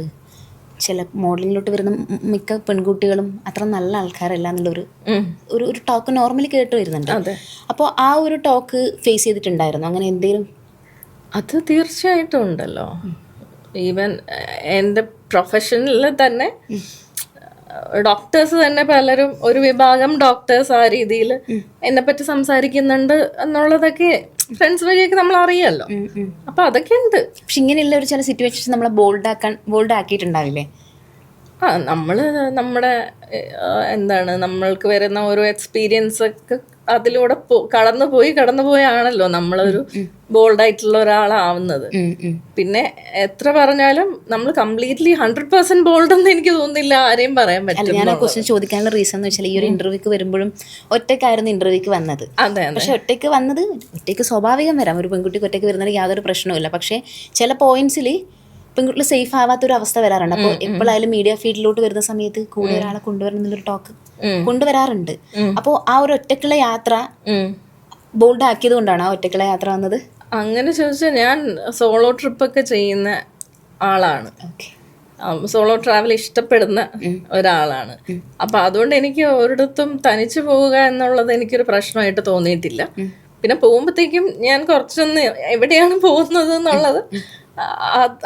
ചില മോഡലിങ്ങിലോട്ട് വരുന്ന മിക്ക പെൺകുട്ടികളും അത്ര നല്ല ആൾക്കാരല്ല എന്നുള്ളൊരു ഒരു ടോക്ക് നോർമലി കേട്ട് വരുന്നുണ്ട്. അപ്പോൾ ആ ഒരു ടോക്ക് ഫേസ് ചെയ്തിട്ടുണ്ടായിരുന്നു അങ്ങനെ എന്തെങ്കിലും? അത് തീർച്ചയായിട്ടും ഉണ്ടല്ലോ. ഈവൻ എൻ്റെ പ്രൊഫഷനിൽ തന്നെ ഡോക്ടേഴ്സ് തന്നെ പലരും, ഒരു വിഭാഗം ഡോക്ടേഴ്സ് ആ രീതിയിൽ എന്നെ പറ്റി സംസാരിക്കുന്നുണ്ട് എന്നുള്ളതൊക്കെ ഫ്രണ്ട്സ് വഴിയൊക്കെ നമ്മൾ അറിയാമല്ലോ. അപ്പൊ അതൊക്കെ ഉണ്ട്. പക്ഷെ ഇങ്ങനെയുള്ള ഒരു ചില സിറ്റുവേഷൻസ് നമ്മളെ ബോൾഡ് ആക്കിയിട്ടുണ്ടാവില്ലേ? നമ്മൾ നമ്മുടെ എന്താണ് നമ്മൾക്ക് വരുന്ന ഓരോ എക്സ്പീരിയൻസ് ഒക്കെ അതിലൂടെ കടന്നു പോയാണല്ലോ നമ്മളൊരു ബോൾഡായിട്ടുള്ള ഒരാളാവുന്നത്. പിന്നെ എത്ര പറഞ്ഞാലും നമ്മൾ കംപ്ലീറ്റ്ലി 100% ബോൾഡ് എന്ന് എനിക്ക് തോന്നുന്നില്ല ആരെയും പറയാൻ പറ്റില്ല. ഞാൻ ആ ക്വസ്റ്റ്യൻ ചോദിക്കാനുള്ള റീസൺ എന്ന് വെച്ചാൽ ഈ ഒരു ഇന്റർവ്യൂക്ക് വരുമ്പോഴും ഒറ്റയ്ക്കായിരുന്നു ഇന്റർവ്യൂക്ക് വന്നത്. അതെ, പക്ഷെ ഒറ്റയ്ക്ക് സ്വാഭാവികം വരാം, ഒരു പെൺകുട്ടിക്ക് ഒറ്റയ്ക്ക് വരുന്നതിൽ യാതൊരു പ്രശ്നവുമില്ല. പക്ഷേ ചില പോയിന്റ്സിൽ പെൺകുട്ടികൾ സേഫ് ആവാത്തൊരു അവസ്ഥ വരാറുണ്ട്. അപ്പോൾ എപ്പോഴായാലും മീഡിയ ഫീൽഡിലോട്ട് വരുന്ന സമയത്ത് കൂടെ ഒരാളെ കൊണ്ടുവരണം എന്നുള്ളൊരു ടോക്ക് കൊണ്ടുവരാറുണ്ട്. അപ്പോൾ ആ ഒരു ഒറ്റയ്ക്കുള്ള യാത്ര ബോൾഡ് ആക്കിയത് കൊണ്ടാണ് ആ ഒറ്റയ്ക്കുള്ള യാത്ര വന്നത്. അങ്ങനെ ചോദിച്ചാൽ ഞാൻ സോളോ ട്രിപ്പൊക്കെ ചെയ്യുന്ന ആളാണ്. സോളോ ട്രാവൽ ഇഷ്ടപ്പെടുന്ന ഒരാളാണ്. അപ്പൊ അതുകൊണ്ട് എനിക്ക് ഒരിടത്തും തനിച്ചു പോവുക എന്നുള്ളത് എനിക്കൊരു പ്രശ്നമായിട്ട് തോന്നിയിട്ടില്ല. പിന്നെ പോകുമ്പോഴത്തേക്കും ഞാൻ കുറച്ചൊന്ന് എവിടെയാണ് പോകുന്നത് എന്നുള്ളത്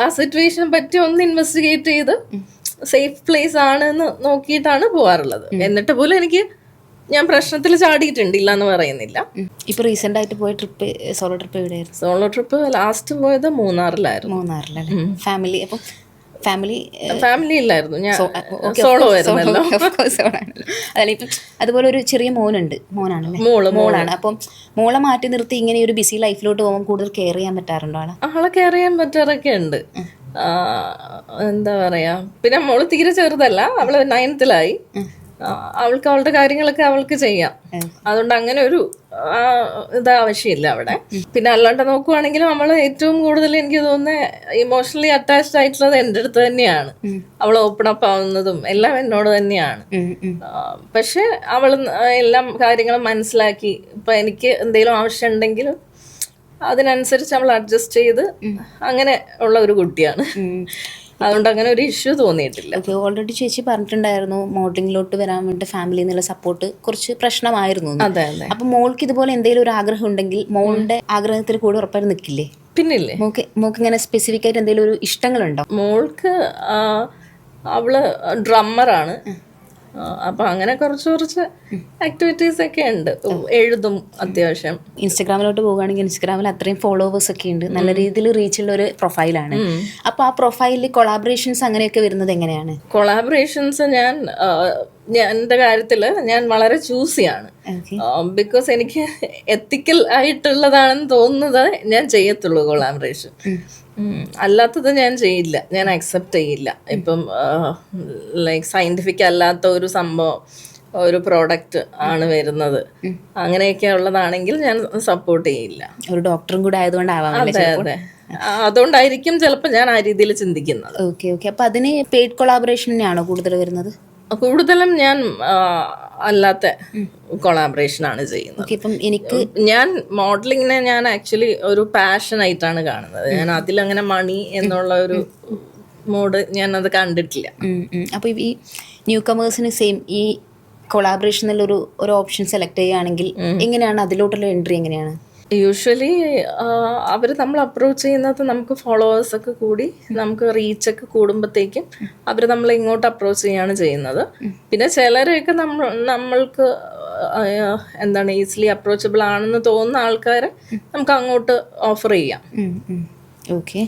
ആ സിറ്റുവേഷനെ പറ്റി ഒന്ന് ഇൻവെസ്റ്റിഗേറ്റ് ചെയ്ത് സേഫ് പ്ലേസ് ആണെന്ന് നോക്കിയിട്ടാണ് പോകാറുള്ളത്. എന്നിട്ട് പോലും ഞാൻ പ്രശ്നത്തിൽ ചാടിയിട്ടുണ്ട്, ഇല്ല എന്ന് പറയുന്നില്ല. ഇപ്പൊ റീസെന്റ് ആയിട്ട് പോയ സോളോ ട്രിപ്പ് എവിടെയായിരുന്നു? സോളോ ട്രിപ്പ് ലാസ്റ്റ് പോയത് മൂന്നാറിലായിരുന്നു. മൂന്നാറിലല്ലേ? ഫാമിലി? അപ്പം ഫാമിലി ഇല്ലായിരുന്നു, ഞാൻ സോളോ ആയിരുന്നല്ലോ. അതല്ല, ഇപ്പം അതുപോലെ ഒരു ചെറിയ മോനാണല്ലേ? മോളാണ്. അപ്പം മോളെ മാറ്റി നിർത്തി ഇങ്ങനെ ഒരു ബിസി ലൈഫിലോട്ട് പോകുമ്പോൾ കൂടുതൽ കെയർ ചെയ്യാൻ പറ്റാറുണ്ടോ? ആളെ കെയർ ചെയ്യാൻ പറ്റാറൊക്കെ ഉണ്ട്. എന്താ പറയാ, പിന്നെ മോള് തീരെ ചെറുതല്ല, അവള് 9th-ലായി. അവൾക്ക് അവളുടെ കാര്യങ്ങളൊക്കെ അവൾക്ക് ചെയ്യാം. അതുകൊണ്ട് അങ്ങനെ ഒരു ആവശ്യമില്ല അവിടെ. പിന്നെ അല്ലാണ്ട് നോക്കുവാണെങ്കിൽ നമ്മൾ ഏറ്റവും കൂടുതൽ എനിക്ക് തോന്നുന്നത് ഇമോഷണലി അറ്റാച്ച്ഡ് ആയിട്ടുള്ളത് എൻ്റെ അടുത്ത് തന്നെയാണ്. അവൾ ഓപ്പൺ അപ്പ് ആവുന്നതും എല്ലാം എന്നോട് തന്നെയാണ്. പക്ഷെ അവൾ എല്ലാം കാര്യങ്ങളും മനസ്സിലാക്കി ഇപ്പൊ എനിക്ക് എന്തെങ്കിലും ആവശ്യം ഉണ്ടെങ്കിലും അതിനനുസരിച്ച് നമ്മൾ അഡ്ജസ്റ്റ് ചെയ്ത് അങ്ങനെ ഉള്ള ഒരു കുട്ടിയാണ്. അതുകൊണ്ട് അങ്ങനെ ഒരു ഇഷ്യൂ തോന്നിയിട്ടില്ല. ഓക്കെ, ഓൾറെഡി ചേച്ചി പറഞ്ഞിട്ടുണ്ടായിരുന്നു മോഡലിംഗിലോട്ട് വരാൻ വേണ്ടി ഫാമിലിയിൽ നിന്നുള്ള സപ്പോർട്ട് കുറച്ച് പ്രശ്നമായിരുന്നു. അതെ അതെ. അപ്പൊ മോൾക്ക് ഇതുപോലെ എന്തെങ്കിലും ഒരു ആഗ്രഹം ഉണ്ടെങ്കിൽ മോളുടെ ആഗ്രഹത്തിന് കൂടെ ഉറപ്പായിട്ട് നിൽക്കില്ലേ? പിന്നില്ലേ. മോൾക്ക് ഇങ്ങനെ സ്പെസിഫിക് ആയിട്ട് എന്തെങ്കിലും ഒരു ഇഷ്ടങ്ങളുണ്ടോ? മോൾക്ക് അവള് ഡ്രമ്മറാണ്. അപ്പൊ അങ്ങനെ കുറച്ച് ആക്ടിവിറ്റീസ് ഒക്കെ ഉണ്ട്. എഴുതും അത്യാവശ്യം. ഇൻസ്റ്റഗ്രാമിലോട്ട് പോകുകയാണെങ്കിൽ ഇൻസ്റ്റഗ്രാമിൽ അത്രയും ഫോളോവേഴ്സ് ഒക്കെ ഉണ്ട്, നല്ല രീതിയിൽ റീച്ചുള്ള ഒരു പ്രൊഫൈലാണ്. അപ്പൊ ആ പ്രൊഫൈലിൽ കൊളാബറേഷൻസ് അങ്ങനെയൊക്കെ വരുന്നത് എങ്ങനെയാണ്? കൊളാബറേഷൻസ് ഞാൻ എൻ്റെ കാര്യത്തിൽ ഞാൻ വളരെ ചൂസിയാണ്. ബിക്കോസ് എനിക്ക് എത്തിക്കൽ ആയിട്ടുള്ളതാണെന്ന് തോന്നുന്നത് ഞാൻ ചെയ്യത്തുള്ളൂ കൊളാബറേഷൻ. അല്ലാത്തത് ഞാൻ ചെയ്യില്ല, ഞാൻ അക്സെപ്റ്റ് ചെയ്യില്ല. ഇപ്പം ലൈക്ക് സയന്റിഫിക് അല്ലാത്ത ഒരു സംഭവം, ഒരു പ്രോഡക്റ്റ് ആണ് വരുന്നത്, അങ്ങനെയൊക്കെ ഉള്ളതാണെങ്കിൽ ഞാൻ സപ്പോർട്ട് ചെയ്യില്ല. ഒരു ഡോക്ടറും കൂടെ ആയതുകൊണ്ടാവാം. അതെ അതെ, അതുകൊണ്ടായിരിക്കും ചിലപ്പോൾ ഞാൻ ആ രീതിയിൽ ചിന്തിക്കുന്നത്. Okay okay. അപ്പൊ അതിന് പെയ്ഡ് കൊളാബറേഷൻ തന്നെയാണോ കൂടുതൽ വരുന്നത്? കൂടുതലും ഞാൻ അല്ലാത്ത കൊളാബറേഷനാണ് ചെയ്യുന്നത്. ഇപ്പം ഞാൻ മോഡലിങ്ങിനെ ഞാൻ ആക്ച്വലി ഒരു പാഷനായിട്ടാണ് കാണുന്നത്. ഞാൻ അതിലങ്ങനെ മണി എന്നുള്ള ഒരു മോഡ് ഞാൻ അത് കണ്ടിട്ടില്ല. അപ്പോൾ ഈ ന്യൂ കമേഴ്സിന് സെയിം ഈ കൊളാബറേഷനിലൊരു ഒരു ഓപ്ഷൻ സെലക്ട് ചെയ്യുകയാണെങ്കിൽ എങ്ങനെയാണ് അതിലോട്ടുള്ള എൻട്രി? എങ്ങനെയാണ് യൂഷ്വലി അവർ നമ്മൾ അപ്രോച്ച് ചെയ്യുന്നത് നമുക്ക് ഫോളോവേഴ്സൊക്കെ കൂടി നമുക്ക് റീച്ചൊക്കെ കൂടുമ്പോഴത്തേക്കും അവർ നമ്മളെ ഇങ്ങോട്ട് അപ്രോച്ച് ചെയ്യാണ് ചെയ്യുന്നത്. പിന്നെ ചിലരെയൊക്കെ നമ്മൾക്ക് എന്താണ് ഈസിലി അപ്രോച്ചബിൾ ആണെന്ന് തോന്നുന്ന ആൾക്കാരെ നമുക്ക് അങ്ങോട്ട് ഓഫർ ചെയ്യാം. ഓക്കെ.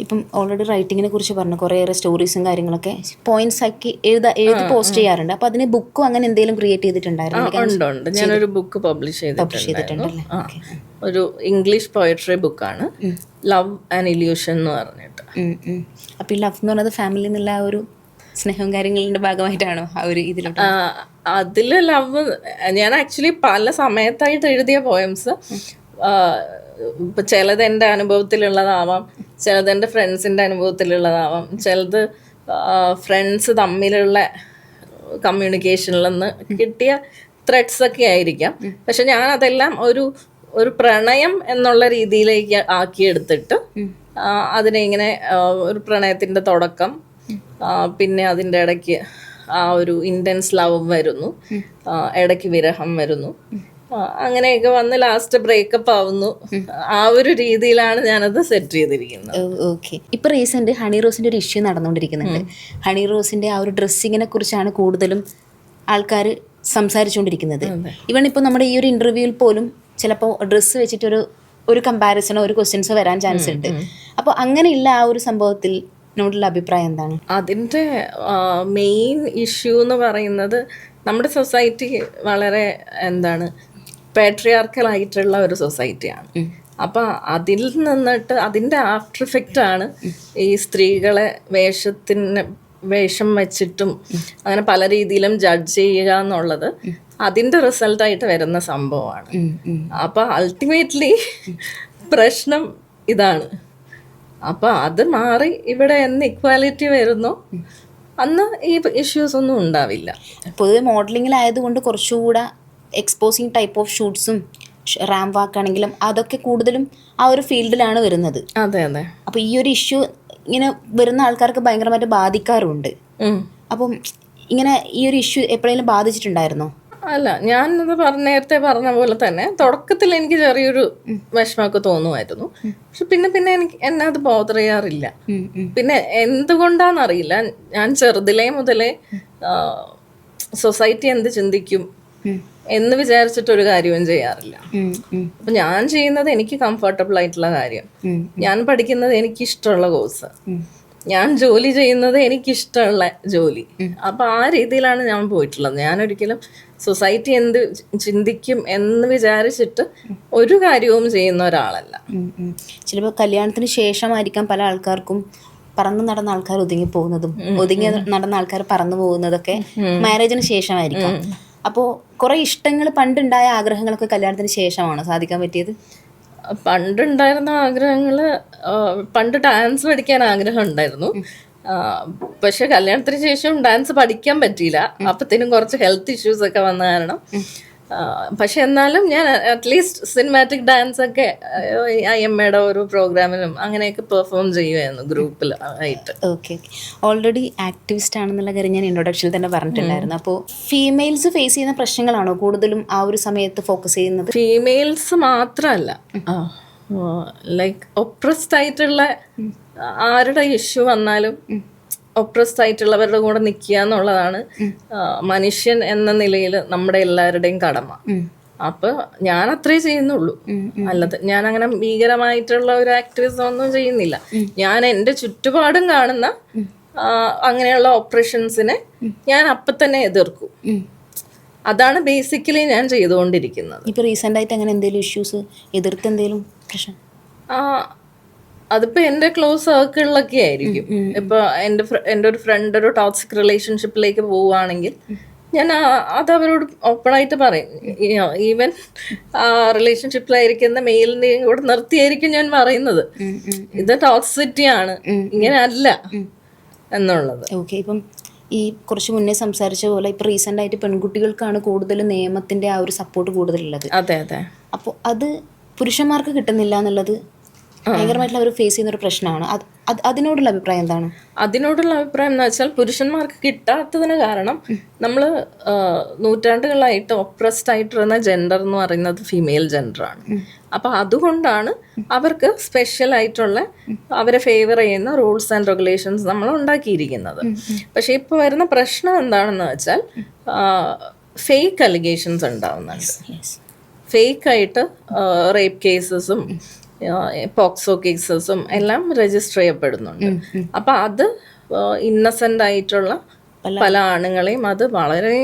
ഇപ്പം ഓൾറെഡി റൈറ്റിങ്ങിനെ കുറിച്ച് പറഞ്ഞു, കുറേയേറെ സ്റ്റോറീസും കാര്യങ്ങളൊക്കെ പോയിന്റ്സ് ആക്കി എഴുതി പോസ്റ്റ് ചെയ്യാറുണ്ട്. അപ്പൊ അതിന് ബുക്കും അങ്ങനെ എന്തെങ്കിലും ക്രിയേറ്റ് ചെയ്തിട്ടുണ്ടായിരുന്നു? ഉണ്ട്, ഞാനൊരു ബുക്ക് പബ്ലിഷ് ചെയ്തിട്ടുണ്ടല്ലേ. ഒരു ഇംഗ്ലീഷ് പോയട്രി ബുക്കാണ്, ലവ് ആൻഡ് ഇല്യൂഷൻ എന്ന് പറഞ്ഞിട്ട്. അപ്പൊ ഈ ലവ് എന്ന് പറയുന്നത് ഫാമിലി എന്നുള്ള ഒരു സ്നേഹവും കാര്യങ്ങളുടെ ഭാഗമായിട്ടാണോ ആ ഒരു ഇതിലോട്ട്? അതില് ലവ് ഞാൻ ആക്ച്വലി പല സമയത്തായിട്ട് എഴുതിയ പോയംസ്, ഇപ്പൊ ചിലത് എൻ്റെ അനുഭവത്തിലുള്ളതാവാം, ചിലത് എൻ്റെ ഫ്രണ്ട്സിൻ്റെ അനുഭവത്തിലുള്ളതാവാം, ചിലത് ഫ്രണ്ട്സ് തമ്മിലുള്ള കമ്മ്യൂണിക്കേഷനിൽ നിന്ന് കിട്ടിയ ത്രെഡ്സ് ഒക്കെ ആയിരിക്കാം. പക്ഷെ ഞാൻ അതെല്ലാം ഒരു പ്രണയം എന്നുള്ള രീതിയിലേക്ക് ആക്കിയെടുത്തിട്ട് അതിനെ ഇങ്ങനെ ഒരു പ്രണയത്തിൻ്റെ തുടക്കം, പിന്നെ അതിൻ്റെ ഇടയ്ക്ക് ആ ഒരു ഇൻറ്റൻസ് ലവ് വരുന്നു, ഇടയ്ക്ക് വിരഹം വരുന്നു, അങ്ങനെയൊക്കെ വന്ന് ലാസ്റ്റ് ബ്രേക്കപ്പ് ആവുന്നു. ആ ഒരു രീതിയിലാണ് ഞാനത് സെറ്റ് ചെയ്തിരിക്കുന്നത്. ഓക്കെ. ഇപ്പൊ റീസെന്റ് ഹണി റോസിന്റെ ഒരു ഇഷ്യൂ നടന്നുകൊണ്ടിരിക്കുന്നുണ്ട്. ഹണി റോസിന്റെ ആ ഒരു ഡ്രസ്സിങ്ങിനെ കുറിച്ചാണ് കൂടുതലും ആൾക്കാർ സംസാരിച്ചുകൊണ്ടിരിക്കുന്നത്. ഇവൺ ഇപ്പോൾ നമ്മുടെ ഈ ഒരു ഇന്റർവ്യൂവിൽ പോലും ചിലപ്പോൾ ഡ്രസ്സ് വെച്ചിട്ടൊരു കമ്പാരിസണോ ഒരു ക്വസ്റ്റ്യൻസോ വരാൻ ചാൻസ് ഉണ്ട്. അപ്പോൾ അങ്ങനെയുള്ള ആ ഒരു സംഭവത്തിൽ നോടുള്ള അഭിപ്രായം എന്താണ്? അതിൻ്റെ മെയിൻ ഇഷ്യൂ എന്ന് പറയുന്നത് നമ്മുടെ സൊസൈറ്റി വളരെ എന്താണ് പാട്രിയാർക്കലായിട്ടുള്ള ഒരു സൊസൈറ്റിയാണ്. അപ്പം അതിൽ നിന്നിട്ട് അതിൻ്റെ ആഫ്റ്റർ ഇഫക്റ്റ് ആണ് ഈ സ്ത്രീകളെ വേഷം വെച്ചിട്ടും അങ്ങനെ പല രീതിയിലും ജഡ്ജ് ചെയ്യുക എന്നുള്ളത് അതിൻ്റെ റിസൾട്ടായിട്ട് വരുന്ന സംഭവമാണ്. അപ്പം അൾട്ടിമേറ്റ്ലി പ്രശ്നം ഇതാണ്. അപ്പം അത് മാറി ഇവിടെ എന്ന് ഇക്വാലിറ്റി വരുന്നു അന്ന് ഈ ഇഷ്യൂസ് ഒന്നും ഉണ്ടാവില്ല. പൊതുവെ മോഡലിങ്ങിലായതുകൊണ്ട് കുറച്ചുകൂടെ എക്സ്പോസിങ് ടൈപ്പ് ഓഫ് ഷൂട്ട്സും റാം വാക്കാണെങ്കിലും അതൊക്കെ കൂടുതലും ആ ഒരു ഫീൽഡിലാണ് വരുന്നത്. അതെ അതെ. അപ്പോൾ ഈ ഒരു ഇഷ്യൂ ഇങ്ങനെ വരുന്ന ആൾക്കാർക്ക് ഭയങ്കരമായിട്ട് ബാധിക്കാറുണ്ട്. അപ്പം ഇങ്ങനെ ഈ ഒരു ഇഷ്യൂ എപ്പോഴെങ്കിലും ബാധിച്ചിട്ടുണ്ടായിരുന്നോ? അല്ല, ഞാനത് നേരത്തെ പറഞ്ഞ പോലെ തന്നെ തുടക്കത്തിൽ എനിക്ക് ചെറിയൊരു വിഷമമൊക്കെ തോന്നുമായിരുന്നു. പക്ഷെ പിന്നെ എന്നെ അത് ബോധർ ചെയ്യാറില്ല. പിന്നെ എന്തുകൊണ്ടാന്നറിയില്ല, ഞാൻ ചെറുതിലേ മുതലേ സൊസൈറ്റി എന്ത് ചിന്തിക്കും എന്ന് വിചാരിച്ചിട്ടൊരു കാര്യവും ചെയ്യാറില്ല. അപ്പൊ ഞാൻ ചെയ്യുന്നത് എനിക്ക് കംഫർട്ടബിൾ ആയിട്ടുള്ള കാര്യം, ഞാൻ പഠിക്കുന്നത് എനിക്കിഷ്ടമുള്ള കോഴ്സ്, ഞാൻ ജോലി ചെയ്യുന്നത് എനിക്കിഷ്ടമുള്ള ജോലി. അപ്പൊ ആ രീതിയിലാണ് ഞാൻ പോയിട്ടുള്ളത്. ഞാനൊരിക്കലും സൊസൈറ്റി എന്ത് ചിന്തിക്കും എന്ന് വിചാരിച്ചിട്ട് ഒരു കാര്യവും ചെയ്യുന്ന ഒരാളല്ല. ചിലപ്പോൾ കല്യാണത്തിന് ശേഷമായിരിക്കാം പല ആൾക്കാർക്കും പറന്നു നടന്ന ആൾക്കാർ ഒതുങ്ങി പോകുന്നതും ഒതുങ്ങി നടന്ന ആൾക്കാർ പറന്നു പോകുന്നതൊക്കെ മാരേജിന് ശേഷമായിരിക്കാം. അപ്പോൾ കുറെ ഇഷ്ടങ്ങൾ, പണ്ടുണ്ടായ ആഗ്രഹങ്ങളൊക്കെ കല്യാണത്തിന് ശേഷമാണ് സാധിക്കാൻ പറ്റിയത്? പണ്ടുണ്ടായിരുന്ന ആഗ്രഹങ്ങള്, പണ്ട് ഡാൻസ് പഠിക്കാൻ ആഗ്രഹം ഉണ്ടായിരുന്നു. പക്ഷെ കല്യാണത്തിന് ശേഷം ഡാൻസ് പഠിക്കാൻ പറ്റിയില്ല. അപ്പത്തേനും കുറച്ച് ഹെൽത്ത് ഇഷ്യൂസ് ഒക്കെ വന്ന കാരണം. പക്ഷെ എന്നാലും ഞാൻ അറ്റ്ലീസ്റ്റ് സിനിമാറ്റിക് ഡാൻസ് ഒക്കെ IMAയുടെ ഓരോ പ്രോഗ്രാമിനും അങ്ങനെയൊക്കെ പെർഫോം ചെയ്യുമായിരുന്നു ഗ്രൂപ്പിൽ ആയിട്ട്. ഓക്കെ. ഓൾറെഡി ആക്ടിവിസ്റ്റ് ആണെന്നുള്ള കാര്യം ഞാൻ ഇൻട്രൊഡക്ഷനിൽ തന്നെ പറഞ്ഞിട്ടുണ്ടായിരുന്നു. അപ്പോൾ ഫീമെയിൽസ് ഫേസ് ചെയ്യുന്ന പ്രശ്നങ്ങളാണോ കൂടുതലും ആ ഒരു സമയത്ത് ഫോക്കസ് ചെയ്യുന്നത്? ഫീമെയിൽസ് മാത്രമല്ല, ലൈക്ക് ഒപ്രസ്ഡ് ആയിട്ടുള്ള ആരുടെ ഇഷ്യൂ വന്നാലും ഒപ്രസ്ഡ് ആയിട്ടുള്ളവരുടെ കൂടെ നിൽക്കുക എന്നുള്ളതാണ് മനുഷ്യൻ എന്ന നിലയിൽ നമ്മുടെ എല്ലാവരുടെയും കടമ. അപ്പൊ ഞാൻ അത്രേ ചെയ്യുന്നുള്ളൂ. അല്ലാതെ ഞാൻ അങ്ങനെ ഭീകരമായിട്ടുള്ള ഒരു ആക്ടിവിസം ഒന്നും ചെയ്യുന്നില്ല. ഞാൻ എൻ്റെ ചുറ്റുപാടും കാണുന്ന അങ്ങനെയുള്ള ഓപ്പറേഷൻസിനെ ഞാൻ അപ്പം തന്നെ എതിർക്കും. അതാണ് ബേസിക്കലി ഞാൻ ചെയ്തുകൊണ്ടിരിക്കുന്നത്. ഇപ്പൊ റീസെന്റ് ആയിട്ട് അങ്ങനെ എന്തെങ്കിലും ഇഷ്യൂസ് എതിർത്ത് എന്തെങ്കിലും പ്രശ്നം? അതിപ്പോ എന്റെ ക്ലോസ് സർക്കിളിലൊക്കെ ആയിരിക്കും. ഇപ്പൊ എൻ്റെ ഒരു ഫ്രണ്ട് ഒരു ടോക്സിക് റിലേഷൻഷിപ്പിലേക്ക് പോവുകയാണെങ്കിൽ ഞാൻ അത് അവരോട് ഓപ്പണായിട്ട് പറയും. ഈവൻ ആ റിലേഷൻഷിപ്പിലായിരിക്കുന്ന മെയിലിനെയും കൂടെ നിർത്തിയായിരിക്കും ഞാൻ പറയുന്നത്, ഇത് ടോക്സിസിറ്റി ആണ്, ഇങ്ങനെ അല്ല എന്നുള്ളത്. ഓക്കെ. ഇപ്പം ഈ കുറച്ച് മുന്നേ സംസാരിച്ച പോലെ ഇപ്പൊ റീസെന്റ് ആയിട്ട് പെൺകുട്ടികൾക്കാണ് കൂടുതൽ നിയമത്തിന്റെ ആ ഒരു സപ്പോർട്ട് കൂടുതലുള്ളത്. അതെ അതെ. അപ്പോൾ അത് പുരുഷന്മാർക്ക് കിട്ടുന്നില്ല എന്നുള്ളത് ഭയങ്കരമായിട്ടുള്ള അവർ ഫേസ് ചെയ്യുന്ന ഒരു പ്രശ്നമാണ്. അതിനോടുള്ള അഭിപ്രായം എന്താണ്? അതിനോടുള്ള അഭിപ്രായം എന്ന് വെച്ചാൽ പുരുഷന്മാർക്ക് കിട്ടാത്തതിന് കാരണം നമ്മൾ നൂറ്റാണ്ടുകളായിട്ട് ഒപ്രസ്ഡ് ആയിട്ടിരുന്ന ജെൻഡർ എന്ന് പറയുന്നത് ഫീമെയിൽ ജെൻഡറാണ്. അപ്പൊ അതുകൊണ്ടാണ് അവർക്ക് സ്പെഷ്യൽ ആയിട്ടുള്ള അവരെ ഫേവർ ചെയ്യുന്ന റൂൾസ് ആൻഡ് റെഗുലേഷൻസ് നമ്മൾ ഉണ്ടാക്കിയിരിക്കുന്നത്. പക്ഷെ ഇപ്പൊ വരുന്ന പ്രശ്നം എന്താണെന്ന് വെച്ചാൽ ഫേക്ക് അലിഗേഷൻസ് ഉണ്ടാവുന്നുണ്ട്. ഫേക്കായിട്ട് റേപ്പ് കേസസും പോക്സോ കേസസും എല്ലാം രജിസ്റ്റർ ചെയ്യപ്പെടുന്നുണ്ട്. അപ്പൊ അത് ഇന്നസെന്റ് ആയിട്ടുള്ള പല ആണുങ്ങളെയും അത് വളരെ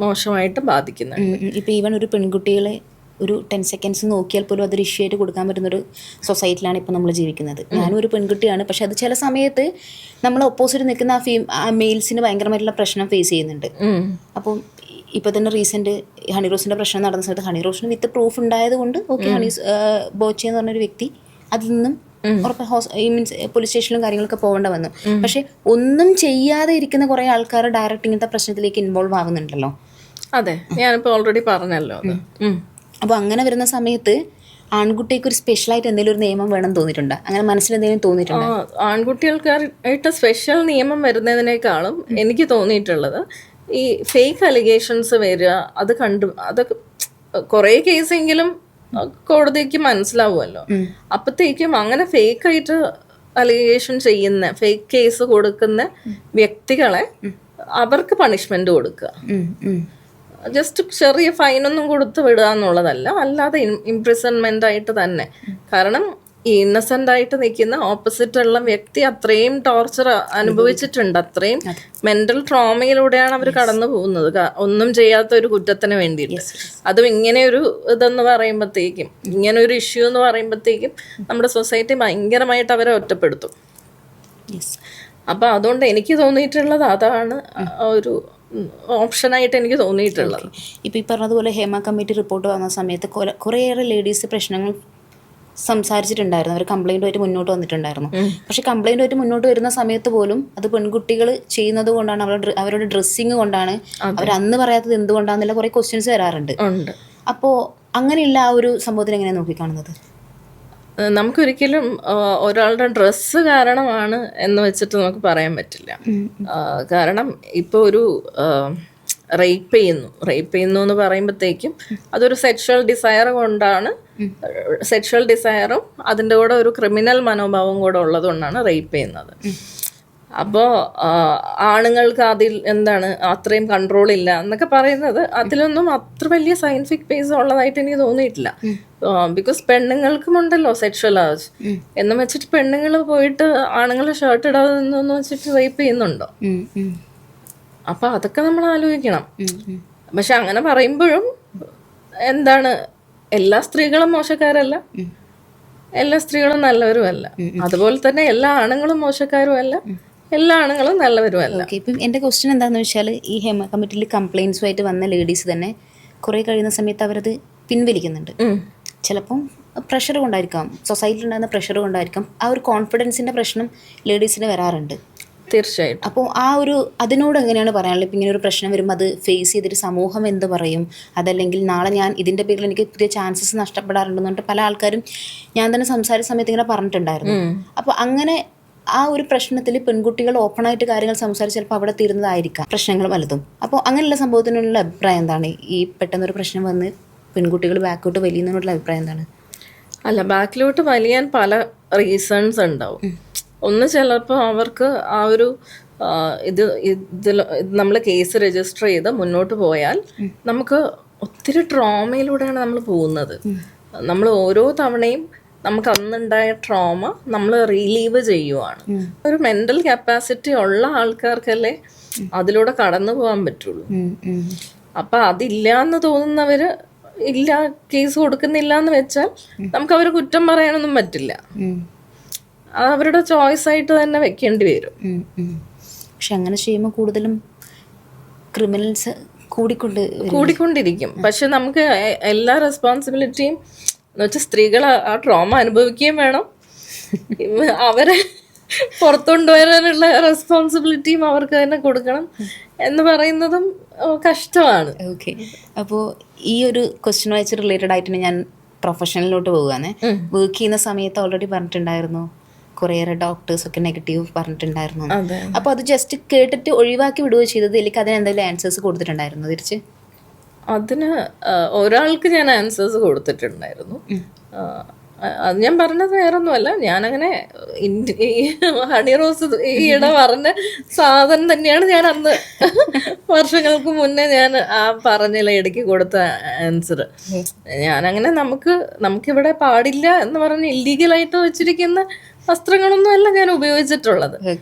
മോശമായിട്ട് ബാധിക്കുന്നുണ്ട്. ഇപ്പൊ ഈവൻ ഒരു പെൺകുട്ടികളെ ഒരു 10 സെക്കൻഡ്സ് നോക്കിയാൽ പോലും അതൊരു ഇഷ്യൂ ആയിട്ട് കൊടുക്കാൻ പറ്റുന്നൊരു സൊസൈറ്റിയിലാണ് ഇപ്പോൾ നമ്മൾ ജീവിക്കുന്നത്. ഞാനും ഒരു പെൺകുട്ടിയാണ്, പക്ഷെ അത് ചില സമയത്ത് നമ്മൾ ഓപ്പോസിറ്റ് നിൽക്കുന്ന ആ മെയിൽസിന് ഭയങ്കരമായിട്ടുള്ള പ്രശ്നം ഫേസ് ചെയ്യുന്നുണ്ട്. അപ്പം ഇപ്പോൾ തന്നെ റീസെൻറ്റ് ഹണി റോസിൻ്റെ പ്രശ്നം നടന്ന സമയത്ത് ഹണി റോസിന് വിത്ത് പ്രൂഫ് ഉണ്ടായത് കൊണ്ട് ഓക്കെ, ഹണി ബോച്ചെ എന്ന് പറഞ്ഞൊരു വ്യക്തി അതിൽ നിന്നും ഉറപ്പ് മീൻസ് പോലീസ് സ്റ്റേഷനിലും കാര്യങ്ങളൊക്കെ പോകേണ്ട വന്നു. പക്ഷെ ഒന്നും ചെയ്യാതെ ഇരിക്കുന്ന കുറേ ആൾക്കാർ ഡയറക്റ്റ് ഇങ്ങനത്തെ പ്രശ്നത്തിലേക്ക് ഇൻവോൾവ് ആവുന്നുണ്ടല്ലോ. അതെ, ഞാനിപ്പോൾ ഓൾറെഡി പറഞ്ഞല്ലോ അത്. അപ്പോൾ അങ്ങനെ വരുന്ന സമയത്ത് ആൺകുട്ടിക്ക് ഒരു സ്പെഷ്യലായിട്ട് എന്തെങ്കിലും ഒരു നിയമം വേണം തോന്നിയിട്ടുണ്ടോ? അങ്ങനെ മനസ്സിൽ എന്തെങ്കിലും തോന്നിയിട്ടുണ്ടോ? ആൺകുട്ടികൾക്കായിട്ട് സ്പെഷ്യൽ നിയമം വരുന്നതിനേക്കാളും എനിക്ക് തോന്നിയിട്ടുള്ളത് ഈ ഫേക്ക് അലിഗേഷൻസ് വരിക, അതൊക്കെ കുറേ കേസെങ്കിലും കോടതിക്ക് മനസ്സിലാവുമല്ലോ. അപ്പത്തേക്കും അങ്ങനെ ഫേക്കായിട്ട് അലിഗേഷൻ ചെയ്യുന്ന, ഫേക്ക് കേസ് കൊടുക്കുന്ന വ്യക്തികളെ അവർക്ക് പണിഷ്മെന്റ് കൊടുക്കുക. ജസ്റ്റ് ചെറിയ ഫൈനൊന്നും കൊടുത്ത് വിടുക എന്നുള്ളതല്ല, അല്ലാതെ ഇംപ്രിസൺമെന്റ് ആയിട്ട് തന്നെ. കാരണം ഈ ഇന്നസെന്റ് ആയിട്ട് നിൽക്കുന്ന ഓപ്പോസിറ്റ് ഉള്ള വ്യക്തി അത്രയും ടോർച്ചർ അനുഭവിച്ചിട്ടുണ്ട്, അത്രയും മെന്റൽ ട്രോമയിലൂടെയാണ് അവർ കടന്നു പോകുന്നത്, ഒന്നും ചെയ്യാത്ത ഒരു കുറ്റത്തിന് വേണ്ടിയിട്ട്. അതും ഇങ്ങനെ ഒരു ഇതെന്ന് പറയുമ്പോഴത്തേക്കും, ഇങ്ങനെ ഒരു ഇഷ്യൂ എന്ന് പറയുമ്പോഴത്തേക്കും നമ്മുടെ സൊസൈറ്റി ഭയങ്കരമായിട്ട് അവരെ ഒറ്റപ്പെടുത്തും. അപ്പൊ അതുകൊണ്ട് എനിക്ക് തോന്നിയിട്ടുള്ളത് അതാണ് ഒരു ഓപ്ഷനായിട്ട് എനിക്ക് തോന്നിയിട്ടുള്ളത്. ഇപ്പം ഈ പറഞ്ഞതുപോലെ ഹേമ കമ്മിറ്റി റിപ്പോർട്ട് വന്ന സമയത്ത് കുറേയേറെ ലേഡീസ് പ്രശ്നങ്ങൾ സംസാരിച്ചിട്ടുണ്ടായിരുന്നു, അവർ കംപ്ലൈൻറ്റുമായിട്ട് മുന്നോട്ട് വന്നിട്ടുണ്ടായിരുന്നു. പക്ഷെ കംപ്ലൈൻറ്റുമായിട്ട് മുന്നോട്ട് വരുന്ന സമയത്ത് പോലും അത് പെൺകുട്ടികൾ ചെയ്യുന്നത് കൊണ്ടാണ്, അവരുടെ ഡ്രസ്സിങ് കൊണ്ടാണ്, അവർ അന്ന് പറയാത്തത് എന്തുകൊണ്ടാണെന്നുള്ള കുറേ ക്വസ്റ്റ്യൻസ് വരാറുണ്ട്. അപ്പോൾ അങ്ങനെയുള്ള ആ ഒരു സംഭവത്തിന് എങ്ങനെയാണ് നോക്കിക്കാണുന്നത്? നമുക്കൊരിക്കലും ഒരാളുടെ ഡ്രസ്സ് കാരണമാണ് എന്ന് വെച്ചിട്ട് നമുക്ക് പറയാൻ പറ്റില്ല. കാരണം ഇപ്പോൾ ഒരു റേപ്പ് ചെയ്യുന്നു എന്ന് പറയുമ്പോഴത്തേക്കും അതൊരു സെക്ഷൽ ഡിസയർ കൊണ്ടാണ്, സെക്ഷൽ ഡിസയറും അതിൻ്റെ കൂടെ ഒരു ക്രിമിനൽ മനോഭാവം കൂടെ ഉള്ളത് കൊണ്ടാണ് റേപ്പ് ചെയ്യുന്നത്. അപ്പോൾ ആണുങ്ങൾക്ക് അതിൽ എന്താണ് അത്രയും കൺട്രോൾ ഇല്ല എന്നൊക്കെ പറയുന്നത്, അതിലൊന്നും അത്ര വലിയ സയന്റിഫിക് ബേസ് ഉള്ളതായിട്ട് എനിക്ക് തോന്നിയിട്ടില്ല. ബിക്കോസ് പെണ്ണുങ്ങൾക്കും ഉണ്ടല്ലോ സെക്ഷൽ ആർജ് എന്ന് വെച്ചിട്ട് പെണ്ണുങ്ങൾ പോയിട്ട് ആണുങ്ങളെ ഷർട്ട് ഇടാതെ നിന്നൊന്ന് വെച്ചിട്ട് റേപ്പ് ചെയ്യുന്നുണ്ടോ? അപ്പൊ അതൊക്കെ നമ്മൾ ആലോചിക്കണം. പക്ഷെ അങ്ങനെ പറയുമ്പോഴും എന്താണ്, എല്ലാ സ്ത്രീകളും മോശക്കാരല്ല, എല്ലാ സ്ത്രീകളും നല്ലവരും അല്ല, അതുപോലെ തന്നെ എല്ലാ ആണുങ്ങളും മോശക്കാരും അല്ല, എല്ലാ ആണുങ്ങളും നല്ലവരുമല്ല. ഇപ്പം എൻ്റെ ക്വസ്റ്റ്യൻ എന്താണെന്ന് വെച്ചാൽ, ഈ ഹേമ കമ്മിറ്റിയിൽ കംപ്ലയിൻസുമായിട്ട് വന്ന ലേഡീസ് തന്നെ കുറേ കഴിയുന്ന സമയത്ത് അവരത് പിൻവലിക്കുന്നുണ്ട്. ചിലപ്പം പ്രഷർ കൊണ്ടായിരിക്കാം, സൊസൈറ്റിയിൽ ഉണ്ടാകുന്ന പ്രഷർ കൊണ്ടായിരിക്കാം, ആ ഒരു കോൺഫിഡൻസിൻ്റെ പ്രശ്നം ലേഡീസിന് വരാറുണ്ട്. തീർച്ചയായിട്ടും. അപ്പോൾ ആ ഒരു അതിനോട് എങ്ങനെയാണ് പറയാനുള്ളത്? ഇപ്പം ഇങ്ങനെ ഒരു പ്രശ്നം വരുമ്പോൾ അത് ഫേസ് ചെയ്തിട്ട് സമൂഹം എന്ത് പറയും, അതല്ലെങ്കിൽ നാളെ ഞാൻ ഇതിൻ്റെ പേരിൽ എനിക്ക് പുതിയ ചാൻസസ് നഷ്ടപ്പെടാറുണ്ടെന്ന് പറഞ്ഞിട്ട് പല ആൾക്കാരും ഞാൻ തന്നെ സംസാരിച്ച സമയത്ത് ഇങ്ങനെ പറഞ്ഞിട്ടുണ്ടായിരുന്നു. അപ്പോൾ അങ്ങനെ ആ ഒരു പ്രശ്നത്തിൽ പെൺകുട്ടികൾ ഓപ്പണായിട്ട് കാര്യങ്ങൾ സംസാരിച്ച് ചിലപ്പോൾ അവിടെ തീരുന്നതായിരിക്കാം പ്രശ്നങ്ങൾ പലതും. അപ്പോൾ അങ്ങനെയുള്ള സംഭവത്തിനുള്ള അഭിപ്രായം എന്താണ്? ഈ പെട്ടെന്നൊരു പ്രശ്നം വന്ന് പെൺകുട്ടികൾ ബാക്കോട്ട് വലിയുന്നതിനുള്ള അഭിപ്രായം എന്താണ്? അല്ല, ബാക്കിലോട്ട് വലിയാൻ പല റീസൺസ് ഉണ്ടാവും. ഒന്ന്, ചിലപ്പോൾ അവർക്ക് ആ ഒരു ഇതിൽ നമ്മൾ കേസ് രജിസ്റ്റർ ചെയ്ത് മുന്നോട്ട് പോയാൽ നമുക്ക് ഒത്തിരി ട്രോമയിലൂടെയാണ് നമ്മൾ പോകുന്നത്. നമ്മൾ ഓരോ തവണയും നമുക്ക് അന്നുണ്ടായ ട്രോമ നമ്മൾ റിലീവ് ചെയ്യുവാണ്. ഒരു മെന്റൽ കപ്പാസിറ്റി ഉള്ള ആൾക്കാർക്കല്ലേ അതിലൂടെ കടന്നു പോകാൻ പറ്റുള്ളൂ. അപ്പൊ അതില്ല എന്ന് തോന്നുന്നവര് ഇല്ല, കേസ് കൊടുക്കുന്നില്ല എന്ന് വെച്ചാൽ നമുക്ക് അവര് കുറ്റം പറയാനൊന്നും പറ്റില്ല. അത് അവരുടെ ചോയ്സ് ആയിട്ട് തന്നെ വെക്കേണ്ടി വരും. പക്ഷെ അങ്ങനെ ചെയ്യുമ്പോൾ കൂടുതലും ക്രിമിനൽസ് കൂടിക്കൊണ്ടിരിക്കും. പക്ഷെ നമുക്ക് എല്ലാ റെസ്പോൺസിബിലിറ്റിയും എന്ന് വെച്ചാൽ സ്ത്രീകൾ ആ ട്രോമ അനുഭവിക്കുകയും വേണം, അവരെ പുറത്തുകൊണ്ടുവരാനുള്ള റെസ്പോൺസിബിലിറ്റിയും അവർക്ക് തന്നെ കൊടുക്കണം എന്ന് പറയുന്നതും കഷ്ടമാണ്. ഓക്കെ, അപ്പോൾ ഈ ഒരു ക്വസ്റ്റ്യൻ വായിച്ച് റിലേറ്റഡ് ആയിട്ട് ഞാൻ പ്രൊഫഷണലിലോട്ട് പോവുകയാണ്. വർക്ക് ചെയ്യുന്ന സമയത്ത് ഓൾറെഡി പറഞ്ഞിട്ടുണ്ടായിരുന്നു, കുറേയേറെ ഡോക്ടേഴ്സൊക്കെ നെഗറ്റീവ് പറഞ്ഞിട്ടുണ്ടായിരുന്നു. അപ്പോൾ അത് ജസ്റ്റ് കേട്ടിട്ട് ഒഴിവാക്കി വിടുകയോ ചെയ്തത്, അല്ലെങ്കിൽ അതിന് എന്തെങ്കിലും ആൻസേഴ്സ് കൊടുത്തിട്ടുണ്ടായിരുന്നു തിരിച്ച്? അതിന് ഒരാൾക്ക് ഞാൻ ആൻസേഴ്സ് കൊടുത്തിട്ടുണ്ടായിരുന്നു. അത് ഞാൻ പറഞ്ഞത് വേറൊന്നുമല്ല, ഞാനങ്ങനെ ഹണി റോസ് ഈയിടെ പറഞ്ഞ സാധനം തന്നെയാണ് ഞാൻ അന്ന് വർഷങ്ങൾക്ക് മുന്നേ ഞാൻ ആ പറഞ്ഞ ലേഡിക്ക് കൊടുത്ത ആൻസർ. ഞാനങ്ങനെ നമുക്കിവിടെ പാടില്ല എന്ന് പറഞ്ഞ് ഇല്ലീഗലായിട്ട് വെച്ചിരിക്കുന്ന വസ്ത്രങ്ങളൊന്നും അല്ല ഞാൻ ഉപയോഗിച്ചിട്ടുള്ളത്.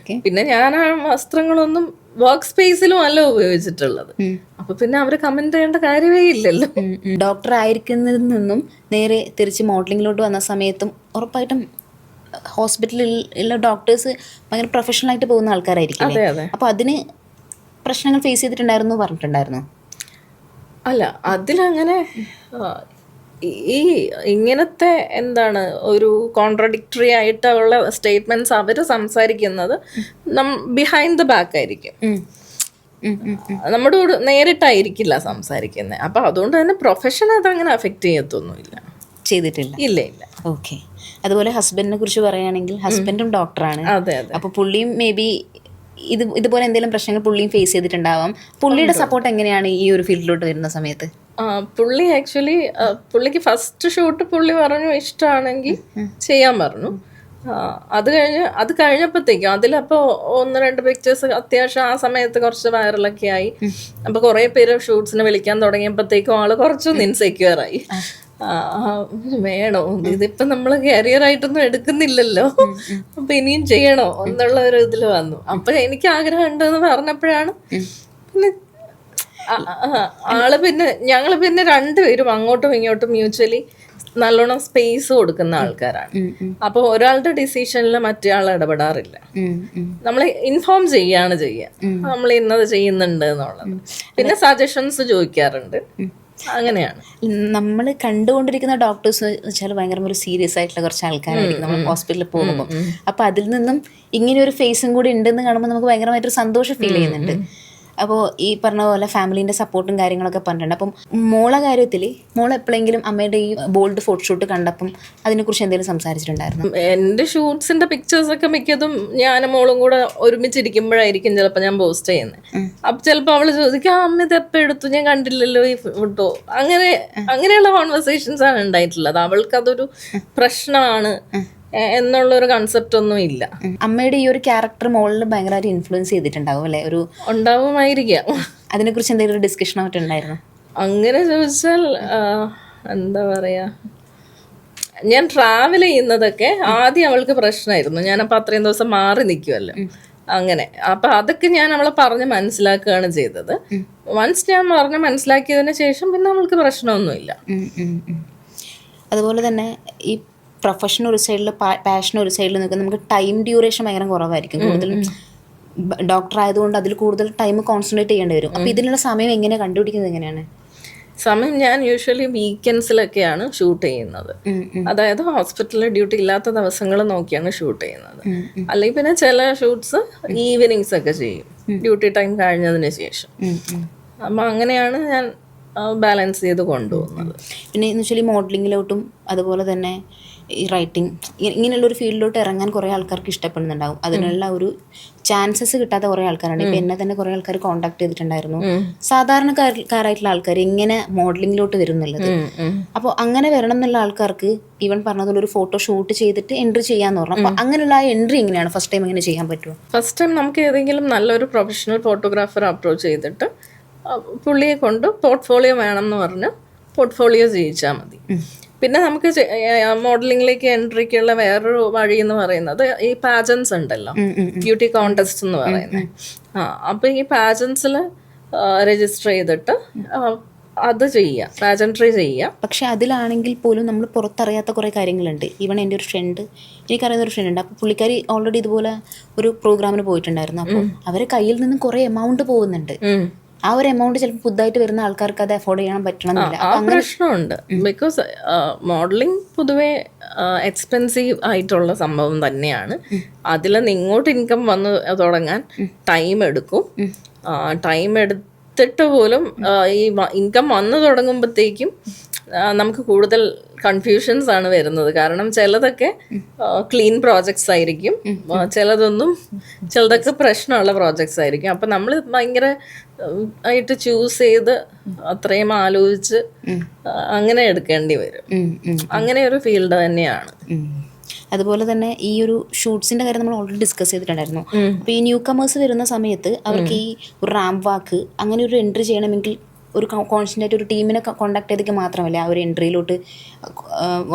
പിന്നെ ഞാൻ ആ വസ്ത്രങ്ങളൊന്നും വർക്ക് സ്പേസിലും അല്ല ഉപയോഗിച്ചിട്ടുള്ളത്. അപ്പൊ പിന്നെ അവര് കമന്റ് ചെയ്യേണ്ട കാര്യമേ ഇല്ലല്ലോ. ഡോക്ടർ ആയിരിക്കുന്നതിൽ നിന്നും നേരെ തിരിച്ച് മോഡലിങ്ങിലോട്ട് വന്ന സമയത്തും ഉറപ്പായിട്ടും ഹോസ്പിറ്റലിലുള്ള ഡോക്ടേഴ്സ് ഭയങ്കര പ്രൊഫഷണൽ ആയിട്ട് പോകുന്ന ആൾക്കാരായിരിക്കും. അപ്പൊ അതിന് പ്രശ്നങ്ങൾ ഫേസ് ചെയ്തിട്ടുണ്ടായിരുന്നു പറഞ്ഞിട്ടുണ്ടായിരുന്നു? അല്ല, അതിലങ്ങനെ ഈ ഇങ്ങനത്തെ എന്താണ് ഒരു കോൺട്രഡിക്ടറി ആയിട്ടുള്ള സ്റ്റേറ്റ്മെന്റ്സ് അവർ സംസാരിക്കുന്നത് ബിഹൈൻഡ് ദ ബാക്ക് ആയിരിക്കും, നമ്മുടെ കൂടെ നേരിട്ടായിരിക്കില്ല സംസാരിക്കുന്നത്. അപ്പൊ അതുകൊണ്ട് തന്നെ പ്രൊഫഷൻ അതങ്ങനെ അഫക്റ്റ് ചെയ്തിട്ടില്ല. ഇല്ല. ഓക്കെ. അതുപോലെ ഹസ്ബൻഡിനെ കുറിച്ച് പറയുകയാണെങ്കിൽ ഹസ്ബൻഡും ഡോക്ടറാണ്. അതെ. അപ്പൊ പുള്ളിയും മേ ബി ഇതുപോലെ എന്തെങ്കിലും പ്രശ്നങ്ങൾ പുള്ളിയും ഫേസ് ചെയ്തിട്ടുണ്ടാവാം. പുള്ളിയുടെ സപ്പോർട്ട് എങ്ങനെയാണ് ഈ ഒരു ഫീൽഡിലോട്ട് വരുന്ന സമയത്ത്? പുള്ളി ആക്ച്വലി പുള്ളിക്ക് ഫസ്റ്റ് ഷൂട്ട് പുള്ളി പറഞ്ഞു ഇഷ്ടമാണെങ്കിൽ ചെയ്യാൻ പറഞ്ഞു. അത് കഴിഞ്ഞപ്പോഴത്തേക്കും അതിലപ്പോൾ 1-2 പിക്ചേഴ്സ് അത്യാവശ്യം ആ സമയത്ത് കുറച്ച് വൈറലൊക്കെ ആയി. അപ്പൊ കുറെ പേര് ഷൂട്ട്സിന് വിളിക്കാൻ തുടങ്ങിയപ്പോഴത്തേക്കും ആള് കുറച്ചൊന്ന് ഇൻസെക്യൂർ ആയി. വേണോ, ഇതിപ്പോ നമ്മള് കരിയറായിട്ടൊന്നും എടുക്കുന്നില്ലല്ലോ, അപ്പൊ ഇനിയും ചെയ്യണോ എന്നുള്ള ഒരു ഇതിൽ വന്നു. അപ്പൊ എനിക്ക് ആഗ്രഹം ഉണ്ടെന്ന് പറഞ്ഞപ്പോഴാണ് പിന്നെ ആള് പിന്നെ ഞങ്ങള് പിന്നെ രണ്ടുപേരും അങ്ങോട്ടും ഇങ്ങോട്ടും മ്യൂച്വലി നല്ലോണം സ്പേസ് കൊടുക്കുന്ന ആൾക്കാരാണ്. അപ്പൊ ഒരാളുടെ ഡിസിഷനിൽ മറ്റേ ആൾ ഇടപെടാറില്ല. നമ്മൾ ഇൻഫോം ചെയ്യാണ് ചെയ്യുക, നമ്മൾ ഇന്നത് ചെയ്യുന്നുണ്ട് എന്നുള്ളത്. പിന്നെ സജഷൻസ് ചോദിക്കാറുണ്ട്. അങ്ങനെയാണ്. നമ്മൾ കണ്ടുകൊണ്ടിരിക്കുന്ന ഡോക്ടേഴ്സ് വെച്ചാൽ ഭയങ്കര ഒരു സീരിയസ് ആയിട്ടുള്ള കുറച്ച് ആൾക്കാരായിരിക്കും നമ്മൾ ഹോസ്പിറ്റലിൽ പോകുമ്പോൾ. അപ്പോൾ അതിൽ നിന്നും ഇങ്ങനെ ഒരു ഫേസും കൂടി ഉണ്ടെന്ന് കാണുമ്പോൾ നമുക്ക് ഭയങ്കരമായിട്ടൊരു സന്തോഷം ഫീൽ ചെയ്യുന്നുണ്ട്. അപ്പോൾ ഈ പറഞ്ഞ പോലെ ഫാമിലീൻ്റെ സപ്പോർട്ടും കാര്യങ്ങളൊക്കെ പറഞ്ഞിട്ടുണ്ട്. അപ്പം മോളെ കാര്യത്തിൽ മോൾ എപ്പോഴെങ്കിലും അമ്മയുടെ ഈ ബോൾഡ് ഫോട്ടോഷൂട്ട് കണ്ടപ്പം അതിനെക്കുറിച്ച് എന്തെങ്കിലും സംസാരിച്ചിട്ടുണ്ടായിരുന്നു? എൻ്റെ ഷൂട്ട്സിന്റെ പിക്ചേഴ്സൊക്കെ മിക്കതും ഞാനും മോളും കൂടെ ഒരുമിച്ചിരിക്കുമ്പോഴായിരിക്കും ചിലപ്പോൾ ഞാൻ പോസ്റ്റ് ചെയ്യുന്നത്. അപ്പം ചിലപ്പോൾ അവള് ചോദിക്കും, അമ്മ ഇത് എപ്പോൾ എടുത്തു, ഞാൻ കണ്ടില്ലല്ലോ ഈ ഫോട്ടോ. അങ്ങനെയുള്ള കോൺവെർസേഷൻസ് ആണ് ഉണ്ടായിട്ടുള്ളത്. അവൾക്കതൊരു പ്രശ്നമാണ് എന്നുള്ളൊരു കൺസെപ്റ്റ് ഒന്നും ഇല്ല. അമ്മയുടെ ഈ ഒരു ക്യാരക്ടർ മോളിൽ ഭയങ്കരമായിട്ട് ഇൻഫ്ലുവൻസ് ചെയ്തിട്ടുണ്ടാവും അല്ലേ? ഉണ്ടാവുമായിരിക്കാം. അതിനെക്കുറിച്ച് എന്തെങ്കിലും ഒരു ഡിസ്കഷൻ ആയിട്ടുണ്ടായിരുന്നു? അങ്ങനെ ചോദിച്ചാൽ എന്താ പറയാ, ഞാൻ ട്രാവൽ ചെയ്യുന്നതൊക്കെ ആദ്യം അവൾക്ക് പ്രശ്നമായിരുന്നു. ഞാനപ്പോൾ അത്രയും ദിവസം മാറി നിൽക്കുമല്ലോ, അങ്ങനെ. അപ്പൊ അതൊക്കെ ഞാൻ അവളെ പറഞ്ഞ് മനസ്സിലാക്കുകയാണ് ചെയ്തത്. വൺസ് ഞാൻ പറഞ്ഞ് മനസ്സിലാക്കിയതിന് ശേഷം പിന്നെ അവൾക്ക് പ്രശ്നമൊന്നുമില്ല. അതുപോലെ തന്നെ ഈ പ്രൊഫഷൻ ഒരു സൈഡിൽ പാഷൻ ഒരു സൈഡിൽ നിൽക്കുന്ന നമുക്ക് ടൈം ഡ്യൂറേഷൻ ഭയങ്കര കുറവായിരിക്കും. കൂടുതലും ഡോക്ടർ ആയതുകൊണ്ട് അതിൽ കൂടുതൽ ടൈം കോൺസെൻട്രേറ്റ് ചെയ്യേണ്ടി വരും. അപ്പോൾ ഇതിനുള്ള സമയം എങ്ങനെ കണ്ടുപിടിക്കുന്നത്? എങ്ങനെയാണ് സമയം? ഞാൻ യൂഷ്വലി വീക്കെൻഡ്സിലൊക്കെയാണ് ഷൂട്ട് ചെയ്യുന്നത്. അതായത് ഹോസ്പിറ്റലിൽ ഡ്യൂട്ടി ഇല്ലാത്ത ദിവസങ്ങൾ നോക്കിയാണ് ഷൂട്ട് ചെയ്യുന്നത്. അല്ലെങ്കിൽ പിന്നെ ചില ഷൂട്ട്സ് ഈവനിങ്സ് ഒക്കെ ചെയ്യും, ഡ്യൂട്ടി ടൈം കഴിഞ്ഞതിന് ശേഷം. അപ്പം അങ്ങനെയാണ് ഞാൻ ബാലൻസ് ചെയ്ത് കൊണ്ടുപോകുന്നത്. പിന്നെ എന്ന് വെച്ചാൽ മോഡലിങ്ങിലോട്ടും അതുപോലെ തന്നെ ഈ റൈറ്റിംഗ് ഇങ്ങനെയുള്ളൊരു ഫീൽഡിലോട്ട് ഇറങ്ങാൻ കുറേ ആൾക്കാർക്ക് ഇഷ്ടപ്പെടുന്നുണ്ടാവും. അതിനുള്ള ഒരു ചാൻസസ് കിട്ടാത്ത കുറേ ആൾക്കാരാണ്. ഇപ്പം എന്നെ തന്നെ കുറേ ആൾക്കാർ കോൺടാക്ട് ചെയ്തിട്ടുണ്ടായിരുന്നു, സാധാരണക്കാരായിട്ടുള്ള ആൾക്കാർ എങ്ങനെ മോഡലിങ്ങിലോട്ട് വരുന്നുള്ളത്. അപ്പോൾ അങ്ങനെ വരണം എന്നുള്ള ആൾക്കാർക്ക് ഈവൻ പറഞ്ഞതുപോലെ ഒരു ഫോട്ടോ ഷൂട്ട് ചെയ്തിട്ട് എൻട്രി ചെയ്യാന്ന് പറഞ്ഞു. അപ്പോൾ അങ്ങനെയുള്ള ആ എൻട്രി എങ്ങനെയാണ് ഫസ്റ്റ് ടൈം എങ്ങനെ ചെയ്യാൻ പറ്റുമോ? ഫസ്റ്റ് ടൈം നമുക്ക് ഏതെങ്കിലും നല്ലൊരു പ്രൊഫഷണൽ ഫോട്ടോഗ്രാഫർ അപ്രോച്ച് ചെയ്തിട്ട് പുള്ളിയെ കൊണ്ട് പോർട്ട്ഫോളിയോ വേണം എന്ന് പറഞ്ഞ് പോർട്ട്ഫോളിയോ ചെയ്യിച്ചാൽ മതി. പിന്നെ നമുക്ക് മോഡലിംഗിലേക്ക് എൻട്രിക്കുള്ള വേറൊരു വഴി എന്ന് പറയുന്നത് ഈ പാജൻസ് ഉണ്ടല്ലോ, ബ്യൂട്ടി കോൺടെസ്റ്റ് എന്ന് പറയുന്നത്. അപ്പോൾ ഈ പാജൻസിൽ രജിസ്റ്റർ ചെയ്തിട്ട് അത് ചെയ്യാം, പാജൻട്രി ചെയ്യാം. പക്ഷെ അതിലാണെങ്കിൽ പോലും നമ്മൾ പുറത്തറിയാത്ത കുറേ കാര്യങ്ങളുണ്ട്. ഈവൺ എൻ്റെ ഒരു ഫ്രണ്ട്, എനിക്കറിയുന്ന ഒരു ഫ്രണ്ട് ഉണ്ട്. അപ്പോൾ പുള്ളിക്കാരി ഓൾറെഡി ഇതുപോലെ ഒരു പ്രോഗ്രാമിന് പോയിട്ടുണ്ടായിരുന്നു. അപ്പോൾ അവരെ കയ്യിൽ നിന്നും കുറേ എമൗണ്ട് പോകുന്നുണ്ട്. ആ ഒരു എമൗണ്ട് ചിലപ്പോൾ പുതുതായിട്ട് വരുന്ന ആൾക്കാർക്ക് അത് അഫോർഡ് ചെയ്യാൻ പറ്റണമെന്നില്ല. ആ പ്രശ്നമുണ്ട്. ബിക്കോസ് മോഡലിംഗ് പൊതുവെ എക്സ്പെൻസീവ് ആയിട്ടുള്ള സംഭവം തന്നെയാണ്. അതിൽ നിന്ന് ഇങ്ങോട്ട് ഇൻകം വന്ന് തുടങ്ങാൻ ടൈം എടുക്കും. ടൈം എടുത്തിട്ട് പോലും ഈ ഇൻകം വന്നു തുടങ്ങുമ്പോഴത്തേക്കും നമുക്ക് കൂടുതൽ കൺഫ്യൂഷൻസ് ആണ് വരുന്നത്. കാരണം ചിലതൊക്കെ ക്ലീൻ പ്രോജക്ട്സ് ആയിരിക്കും, ചിലതൊക്കെ പ്രശ്നമുള്ള പ്രോജക്ട്സ് ആയിരിക്കും. അപ്പം നമ്മൾ ഭയങ്കര ആയിട്ട് ചൂസ് ചെയ്ത് അത്രയും ആലോചിച്ച് അങ്ങനെ എടുക്കേണ്ടി വരും. അങ്ങനെ ഒരു ഫീൽഡ് തന്നെയാണ്. അതുപോലെ തന്നെ ഈ ഒരു ഷൂട്ട്സിന്റെ കാര്യം നമ്മൾ ഓൾറെഡി ഡിസ്കസ് ചെയ്തിട്ടുണ്ടായിരുന്നു. അപ്പോൾ ഈ ന്യൂ കമേഴ്സ് വരുന്ന സമയത്ത് അവർക്ക് ഈ ഒരു റാമ്പ് വാക്ക് അങ്ങനെ ഒരു എൻട്രി ചെയ്യണമെങ്കിൽ ഒരു കോൺസ്റ്റൻ്റായിട്ട് ഒരു ടീമിനെ കോൺടാക്ട് ചെയ്തെങ്കിൽ മാത്രമല്ല ആ ഒരു എൻട്രിയിലോട്ട്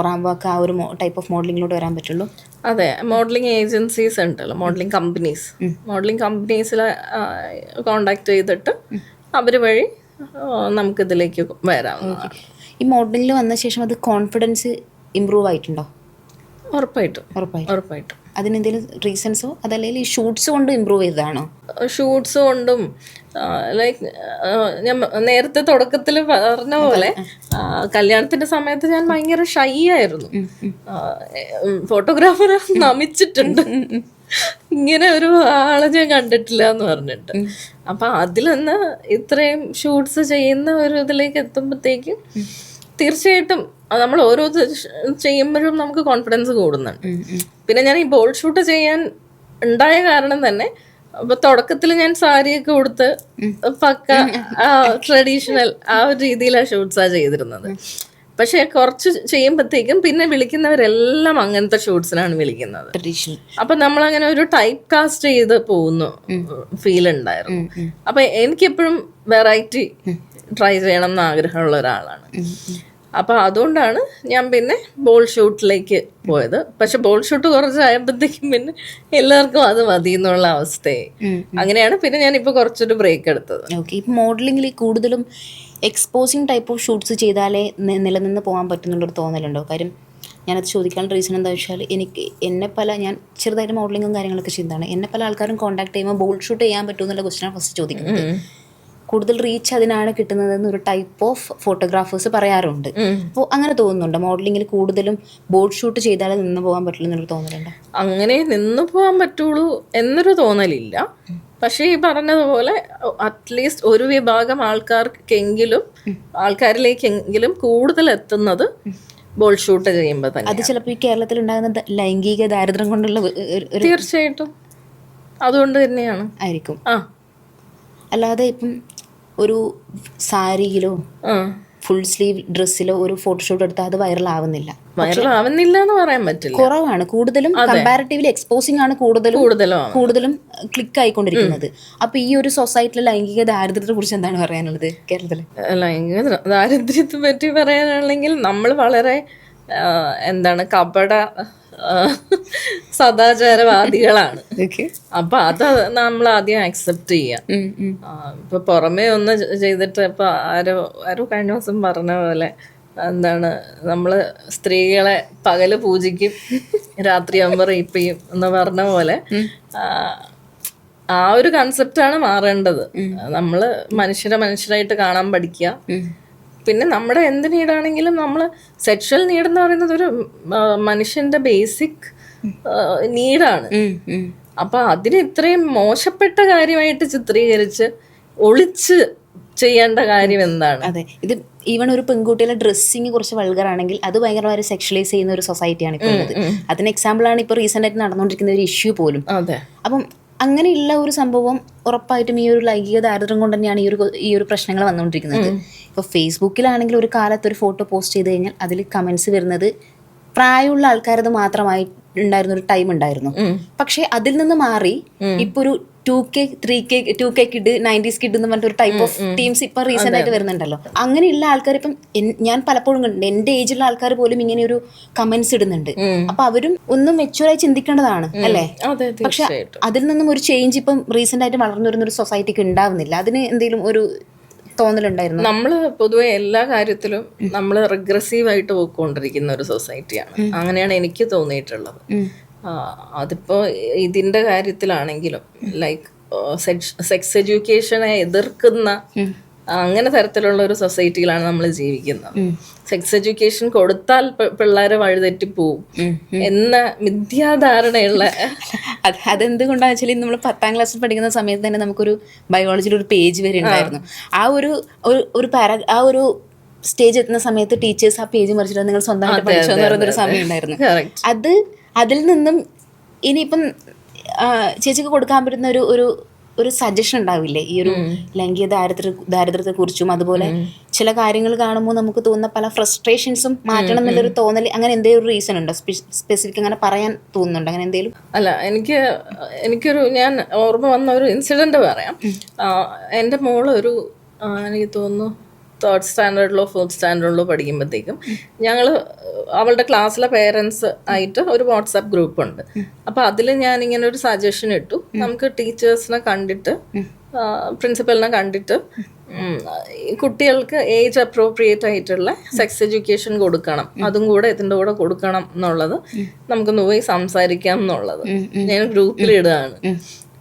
റാമ്പ് വാക്ക് ആ ഒരു ടൈപ്പ് ഓഫ് മോഡലിങ്ങിലോട്ട് വരാൻ പറ്റുള്ളൂ. അതെ, മോഡലിംഗ് ഏജൻസീസ് ഉണ്ടല്ലോ, മോഡലിംഗ് കമ്പനീസിൽ കോണ്ടാക്ട് ചെയ്തിട്ട് അവർ വഴി നമുക്കിതിലേക്ക് വരാവുന്നതാണ്. ഈ മോഡലിംഗിൽ വന്ന ശേഷം അത് കോൺഫിഡൻസ് ഇമ്പ്രൂവ് ആയിട്ടുണ്ടോ? ഉറപ്പായിട്ടും. അതിനെന്തെങ്കിലും റീസൺസോ അതല്ലെങ്കിൽ ഈ ഷൂട്ട്സ് കൊണ്ട് ഇമ്പ്രൂവ് ചെയ്തതാണോ? ഷൂട്ട്സ് കൊണ്ടും ലൈക്ക് ഞാൻ നേരത്തെ തുടക്കത്തിൽ പറഞ്ഞ പോലെ കല്യാണത്തിന്റെ സമയത്ത് ഞാൻ ഭയങ്കര ഷൈ ആയിരുന്നു. ഫോട്ടോഗ്രാഫറെ നമിച്ചിട്ടുണ്ട്, ഇങ്ങനെ ഒരു ആളെ ഞാൻ കണ്ടിട്ടില്ല എന്ന് പറഞ്ഞിട്ട്. അപ്പൊ അതിൽ നിന്ന് ഇത്രയും ഷൂട്ട്സ് ചെയ്യുന്ന ഒരു ഇതിലേക്ക് എത്തുമ്പോഴത്തേക്കും തീർച്ചയായിട്ടും നമ്മൾ ഓരോ ചെയ്യുമ്പോഴും നമുക്ക് കോൺഫിഡൻസ് കൂടുന്നുണ്ട്. പിന്നെ ഞാൻ ഈ ബോൾഡ് ഷൂട്ട് ചെയ്യാൻ ഉണ്ടായ കാരണം തന്നെ അപ്പൊ തുടക്കത്തിൽ ഞാൻ സാരിയൊക്കെ കൊടുത്ത് പക്ക ട്രഡീഷണൽ ആ ഒരു രീതിയിലാണ് ഷൂട്ട്സാ ചെയ്തിരുന്നത്. പക്ഷെ കുറച്ച് ചെയ്യുമ്പോഴത്തേക്കും പിന്നെ വിളിക്കുന്നവരെല്ലാം അങ്ങനത്തെ ഷൂട്ട്സിനാണ് വിളിക്കുന്നത്. അപ്പൊ നമ്മളങ്ങനെ ഒരു ടൈപ്പ് കാസ്റ്റ് ചെയ്ത് പോകുന്നു ഫീൽ ഉണ്ടായിരുന്നു. അപ്പൊ എനിക്കെപ്പോഴും വെറൈറ്റി ട്രൈ ചെയ്യണം എന്ന് ആഗ്രഹമുള്ള ഒരാളാണ്. അപ്പോൾ അതുകൊണ്ടാണ് ഞാൻ പിന്നെ ബോൾ ഷൂട്ടിലേക്ക് പോയത്. പക്ഷെ ബോൾ ഷൂട്ട് കുറച്ചായപ്പോഴത്തേക്കും പിന്നെ എല്ലാവർക്കും അത് മതി എന്നുള്ള അവസ്ഥയായി. അങ്ങനെയാണ് പിന്നെ ഞാനിപ്പോൾ കുറച്ചൊരു ബ്രേക്ക് എടുത്തത്. ഓക്കെ, ഇപ്പം മോഡലിംഗിൽ കൂടുതലും എക്സ്പോസിങ് ടൈപ്പ് ഓഫ് ഷൂട്ട്സ് ചെയ്താലേ നിലനിന്ന് പോകാൻ പറ്റുന്നുള്ളൊരു തോന്നലുണ്ടോ? കാര്യം ഞാനത് ചോദിക്കാനുള്ള റീസൺ എന്താ വെച്ചാൽ ഞാൻ ചെറുതായിട്ട് മോഡലിങ്ങും കാര്യങ്ങളൊക്കെ ചെയ്യുന്നതാണ്. എന്നെ പല ആൾക്കാരും കോൺടാക്ട് ചെയ്യുമ്പോൾ ബോൾ ഷൂട്ട് ചെയ്യാൻ പറ്റുമെന്നുള്ള ക്വസ്റ്റ്യനാണ് ഫസ്റ്റ് ചോദിക്കുന്നത്. കൂടുതൽ റീച്ച് അതിനാണ് കിട്ടുന്നതെന്ന് ഒരു ടൈപ്പ് ഓഫ് ഫോട്ടോഗ്രാഫേഴ്സ് പറയാറുണ്ട്. അപ്പോൾ അങ്ങനെ തോന്നുന്നുണ്ട് മോഡലിംഗിൽ കൂടുതലും ബോർഡ് ഷൂട്ട് ചെയ്താലേ നിന്ന് പോകാൻ പറ്റില്ല എന്നൊരു തോന്നലുണ്ട്? അങ്ങനെ നിന്ന് പോകാൻ പറ്റുള്ളൂ എന്നൊരു തോന്നലില്ല. പക്ഷേ ഈ പറഞ്ഞതുപോലെ അറ്റ്ലീസ്റ്റ് ഒരു വിഭാഗം ആൾക്കാരിലേക്കെങ്കിലും കൂടുതൽ എത്തുന്നത് ബോൾ ഷൂട്ട് ചെയ്യുമ്പോൾ തന്നെ. അത് ചിലപ്പോൾ ഈ കേരളത്തിൽ ഉണ്ടാകുന്ന ലൈംഗിക ദാരിദ്ര്യം കൊണ്ടുള്ള തീർച്ചയായിട്ടും അതുകൊണ്ട് തന്നെയാണ് ആയിരിക്കും. അല്ലാതെ ഇപ്പം ഒരു സാരിയിലോ ഫുൾ സ്ലീവ് ഡ്രസ്സിലോ ഒരു ഫോട്ടോഷൂട്ട് എടുത്താൽ അത് വൈറലാവുന്നില്ല എന്ന് പറയാൻ പറ്റില്ല. കുറവാണ്. കൂടുതലും കമ്പാരിറ്റീവ്ലി എക്സ്പോസിംഗ് ആണ് കൂടുതലും ക്ലിക്ക് ആയിക്കൊണ്ടിരിക്കുന്നത്. അപ്പൊ ഈ ഒരു സൊസൈറ്റിയിലെ ലൈംഗിക ദാരിദ്ര്യത്തെ കുറിച്ച് എന്താണ് പറയാനുള്ളത് കേരളത്തില്? ലൈംഗിക ദാരിദ്ര്യത്തെ പറ്റി പറയാനാണെങ്കിൽ നമ്മൾ വളരെ കപട സദാചാരവാദികളാണ്. അപ്പൊ അത് നമ്മൾ ആദ്യം അക്സെപ്റ്റ് ചെയ്യാം. ഇപ്പൊ പുറമേ ഒന്ന് ചെയ്തിട്ട് ഇപ്പൊ ആരോ കഴിഞ്ഞ ദിവസം പറഞ്ഞ പോലെ നമ്മള് സ്ത്രീകളെ പകല് പൂജിക്കും രാത്രി ആകുമ്പോ റേപ്പ് ചെയ്യും എന്ന് പറഞ്ഞ പോലെ ആ ഒരു കൺസെപ്റ്റാണ് മാറേണ്ടത്. നമ്മള് മനുഷ്യരായിട്ട് കാണാൻ പഠിക്കുക. പിന്നെ നമ്മുടെ എന്ത് നീഡാണെങ്കിലും നമ്മൾ സെക്ഷൽ നീഡ് എന്ന് പറയുന്നത് ഒരു മനുഷ്യന്റെ ബേസിക് നീഡാണ്. അപ്പൊ അതിന് ഇത്രയും മോശപ്പെട്ട കാര്യമായിട്ട് ചിത്രീകരിച്ച് ഒളിച്ച് ചെയ്യേണ്ട കാര്യം എന്താണ്? അതെ, ഇത് ഈവൺ ഒരു പെൺകുട്ടിയുടെ ഡ്രസ്സിങ് കുറച്ച് വൾഗറാണെങ്കിൽ അത് ഭയങ്കരമായി സെക്ഷലൈസ് ചെയ്യുന്ന ഒരു സൊസൈറ്റിയാണ് ഇപ്പോൾ ഉള്ളത്. അതിന് എക്സാമ്പിളാണ് ഇപ്പോൾ റീസെന്റ് ആയിട്ട് നടന്നുകൊണ്ടിരിക്കുന്ന ഒരു ഇഷ്യൂ പോലും. അതെ, അപ്പം അങ്ങനെയുള്ള ഒരു സംഭവം ഉറപ്പായിട്ടും ഈ ഒരു ലൈംഗിക ദാരിദ്ര്യം കൊണ്ട് തന്നെയാണ് ഈ ഒരു പ്രശ്നങ്ങൾ വന്നുകൊണ്ടിരിക്കുന്നത്. ഇപ്പോൾ ഫേസ്ബുക്കിലാണെങ്കിൽ ഒരു കാലത്ത് ഒരു ഫോട്ടോ പോസ്റ്റ് ചെയ്ത് കഴിഞ്ഞാൽ അതിൽ കമന്റ്സ് വരുന്നത് പ്രായമുള്ള ആൾക്കാരത് മാത്രമായി ഉണ്ടായിരുന്ന ഒരു ടൈം ഉണ്ടായിരുന്നു. പക്ഷെ അതിൽ നിന്ന് മാറി ഇപ്പൊ ഒരു 2K 2K kid 90s kid എന്ന് പറഞ്ഞിട്ട് ഒരു ടൈപ്പ് ഓഫ് ടീംസ് ഇപ്പൊ റീസെന്റ് ആയിട്ട് വരുന്നുണ്ടല്ലോ. അങ്ങനെയുള്ള ആൾക്കാർ ഇപ്പം ഞാൻ പലപ്പോഴും കണ്ടിട്ടുണ്ട്, എന്റെ ഏജിലുള്ള ആൾക്കാർ പോലും ഇങ്ങനെ ഒരു കമന്റ്സ് ഇടുന്നുണ്ട്. അപ്പൊ അവരും ഒന്ന് മെച്യൂറായി ചിന്തിക്കേണ്ടതാണ് അല്ലേ? പക്ഷെ അതിൽ നിന്നും ഒരു ചേഞ്ച് ഇപ്പം റീസെന്റ് ആയിട്ട് വളർന്നു വരുന്ന ഒരു സൊസൈറ്റിക്ക് ഉണ്ടാവുന്നില്ല. അതിന് എന്തെങ്കിലും ഒരു തോന്നലുണ്ടായിരുന്നു? നമ്മള് പൊതുവെ എല്ലാ കാര്യത്തിലും നമ്മൾ റിഗ്രസീവായിട്ട് പോയിക്കൊണ്ടിരിക്കുന്ന ഒരു സൊസൈറ്റിയാണ്. അങ്ങനെയാണ് എനിക്ക് തോന്നിയിട്ടുള്ളത്. അതിപ്പോ ഇതിന്റെ കാര്യത്തിലാണെങ്കിലും ലൈക്ക് സെക്സ് എഡ്യൂക്കേഷനെ എതിർക്കുന്ന അങ്ങനെ തരത്തിലുള്ള ഒരു സൊസൈറ്റിയിലാണ് നമ്മൾ ജീവിക്കുന്നത്. സെക്സ് എഡ്യൂക്കേഷൻ കൊടുത്താൽ പിള്ളേരെ വഴിതെറ്റിപ്പോവും എന്ന മിഥ്യാധാരണയുള്ള അതെന്തുകൊണ്ടാന്ന് വെച്ചാൽ നമ്മൾ 10ാം ക്ലാസ്സിൽ പഠിക്കുന്ന സമയത്ത് തന്നെ നമുക്കൊരു ബയോളജിയിൽ ഒരു പേജ് വരെ ഉണ്ടായിരുന്നു. ആ ഒരു സ്റ്റേജ് എത്തുന്ന സമയത്ത് ടീച്ചേഴ്സ് ആ പേജ് മറിച്ചിട്ട് നിങ്ങൾ സ്വന്തമായിട്ട് പഠിച്ചോ എന്ന് പറയുന്നൊരു സമയം ഉണ്ടായിരുന്നു. അതിൽ നിന്നും ഇനിയിപ്പം ചേച്ചിക്ക് കൊടുക്കാൻ പറ്റുന്ന ഒരു സജഷൻ ഉണ്ടാവില്ലേ ഈ ഒരു ലൈംഗിക ദാരിദ്ര്യത്തെ കുറിച്ചും? അതുപോലെ ചില കാര്യങ്ങൾ കാണുമ്പോൾ നമുക്ക് തോന്നുന്ന പല ഫ്രസ്ട്രേഷൻസും മാറ്റണം എന്നുള്ളൊരു തോന്നൽ, അങ്ങനെ എന്തെങ്കിലും ഒരു റീസൺ ഉണ്ടോ സ്പെസിഫിക് അങ്ങനെ പറയാൻ തോന്നുന്നുണ്ടോ? അങ്ങനെ എന്തെങ്കിലും? അല്ല, ഞാൻ ഓർമ്മ വന്ന ഒരു ഇൻസിഡന്റ് പറയാം. എൻ്റെ മോള് എനിക്ക് തോന്നുന്നു 3rd സ്റ്റാൻഡേർഡിലോ 4th സ്റ്റാൻഡേർഡിലോ പഠിക്കുമ്പോഴത്തേക്കും അവളുടെ ക്ലാസ്സിലെ പേരൻസ് ആയിട്ട് ഒരു വാട്സാപ്പ് ഗ്രൂപ്പ് ഉണ്ട്. അപ്പൊ അതിൽ ഞാൻ ഇങ്ങനെ ഒരു സജഷൻ ഇട്ടു, നമുക്ക് ടീച്ചേഴ്സിനെ കണ്ടിട്ട് പ്രിൻസിപ്പലിനെ കണ്ടിട്ട് കുട്ടികൾക്ക് ഏജ് അപ്രോപ്രിയേറ്റ് ആയിട്ടുള്ള സെക്സ് എഡ്യൂക്കേഷൻ കൊടുക്കണം, അതും കൂടെ ഇതിൻ്റെ കൂടെ കൊടുക്കണം എന്നുള്ളത് നമുക്കൊന്ന് പോയി സംസാരിക്കാം എന്നുള്ളത് ഞാൻ ഗ്രൂപ്പിലിടുകയാണ്.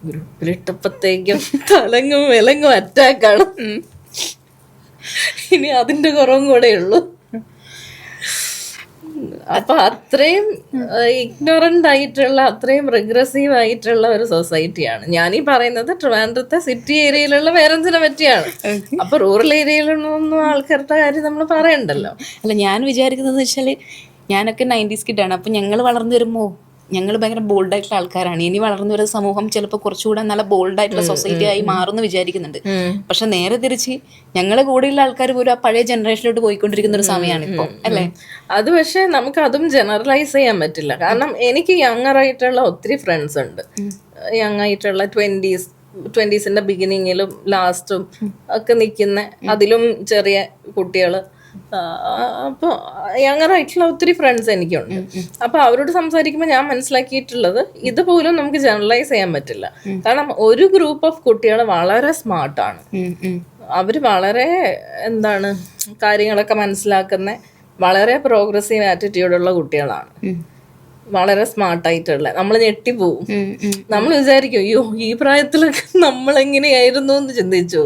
ഗ്രൂപ്പിലിട്ടപ്പോഴത്തേക്കും തലങ്ങും വിലങ്ങും അറ്റാക്കാണ്. ഇനി അതിന്റെ കുറവും കൂടെ ഉള്ളു. അപ്പൊ അത്രയും ഇഗ്നോറന്റ് ആയിട്ടുള്ള, അത്രയും റിഗ്രസീവ് ആയിട്ടുള്ള ഒരു സൊസൈറ്റിയാണ്. ഞാനീ പറയുന്നത് ട്രിവാൻഡ്രത്തെ സിറ്റി ഏരിയയിലുള്ള പേരൻസിനെ പറ്റിയാണ്. അപ്പൊ റൂറൽ ഏരിയയിലൊന്നും ആൾക്കാരുടെ കാര്യം നമ്മൾ പറയണ്ടല്ലോ. അല്ല, ഞാൻ വിചാരിക്കുന്നത് വെച്ചാല് ഞാനൊക്കെ 90s കിഡാണ്. അപ്പൊ ഞങ്ങൾ വളർന്നു വരുമ്പോ ഞങ്ങൾ ഭയങ്കര ബോൾഡായിട്ടുള്ള ആൾക്കാരാണ്. ഇനി വളർന്നു വരുന്ന സമൂഹം ചിലപ്പോൾ കുറച്ചുകൂടെ നല്ല ബോൾഡായിട്ടുള്ള സൊസൈറ്റി ആയി മാറുമെന്ന് വിചാരിക്കുന്നുണ്ട്. പക്ഷെ നേരെ തിരിച്ച് ഞങ്ങളെ കൂടെയുള്ള ആൾക്കാർ പോലും ആ പഴയ ജനറേഷനിലോട്ട് പോയിക്കൊണ്ടിരിക്കുന്ന ഒരു സമയമാണ് ഇപ്പോൾ, അല്ലേ? അത് പക്ഷെ നമുക്ക് അതും ജനറലൈസ് ചെയ്യാൻ പറ്റില്ല. കാരണം എനിക്ക് യങ്ങർ ആയിട്ടുള്ള ഒത്തിരി ഫ്രണ്ട്സ് ഉണ്ട്. യങ് ആയിട്ടുള്ള 20s ബിഗിനിങ്ങിലും ലാസ്റ്റും ഒക്കെ നിൽക്കുന്ന, അതിലും ചെറിയ കുട്ടികള് അപ്പോൾ യങ്ങറായിട്ടുള്ള ഒത്തിരി ഫ്രണ്ട്സ് എനിക്കുണ്ട്. അപ്പോൾ അവരോട് സംസാരിക്കുമ്പോൾ ഞാൻ മനസ്സിലാക്കിയിട്ടുള്ളത് ഇതുപോലും നമുക്ക് ജനറലൈസ് ചെയ്യാൻ പറ്റില്ല. കാരണം ഒരു ഗ്രൂപ്പ് ഓഫ് കുട്ടികൾ വളരെ സ്മാർട്ടാണ്, അവർ വളരെ എന്താണ് കാര്യങ്ങളൊക്കെ മനസ്സിലാക്കുന്ന വളരെ പ്രോഗ്രസീവ് ആറ്റിറ്റ്യൂഡുള്ള കുട്ടികളാണ്, വളരെ സ്മാർട്ടായിട്ടുള്ള. നമ്മൾ ഞെട്ടിപ്പോവും, നമ്മൾ വിചാരിക്കും അയ്യോ ഈ പ്രായത്തിലൊക്കെ നമ്മളെങ്ങനെയായിരുന്നു എന്ന് ചിന്തിച്ചു.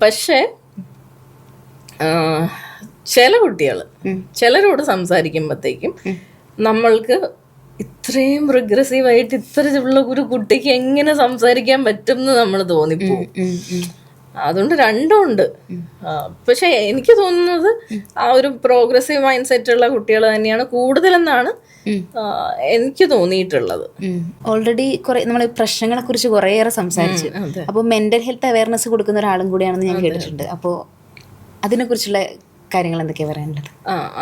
പക്ഷെ ചില കുട്ടികൾ ചിലരോട് സംസാരിക്കുമ്പോഴത്തേക്കും നമ്മൾക്ക് ഇത്രയും പ്രോഗ്രസീവായിട്ട് ഇത്തരത്തിലുള്ള ഒരു കുട്ടിക്ക് എങ്ങനെ സംസാരിക്കാൻ പറ്റും എന്ന് നമ്മൾ തോന്നിപ്പോവും. അതുകൊണ്ട് രണ്ടും ഉണ്ട്. പക്ഷെ എനിക്ക് തോന്നുന്നത് ആ ഒരു പ്രോഗ്രസീവ് മൈൻഡ് സെറ്റ് ഉള്ള കുട്ടികൾ തന്നെയാണ് കൂടുതലെന്നാണ് എനിക്ക് തോന്നിയിട്ടുള്ളത്. ഓൾറെഡി കുറെ നമ്മൾ പ്രശ്നങ്ങളെ കുറിച്ച് കുറേയേറെ സംസാരിച്ചു. അപ്പോൾ മെന്റൽ ഹെൽത്ത് അവയർനെസ് കൊടുക്കുന്ന ഒരാളും കൂടിയാണെന്ന് ഞാൻ കേട്ടിട്ടുണ്ട്. അപ്പോൾ അതിനെക്കുറിച്ചുള്ള കാര്യങ്ങൾ എന്തൊക്കെയാണ് പറയാനുള്ളത്?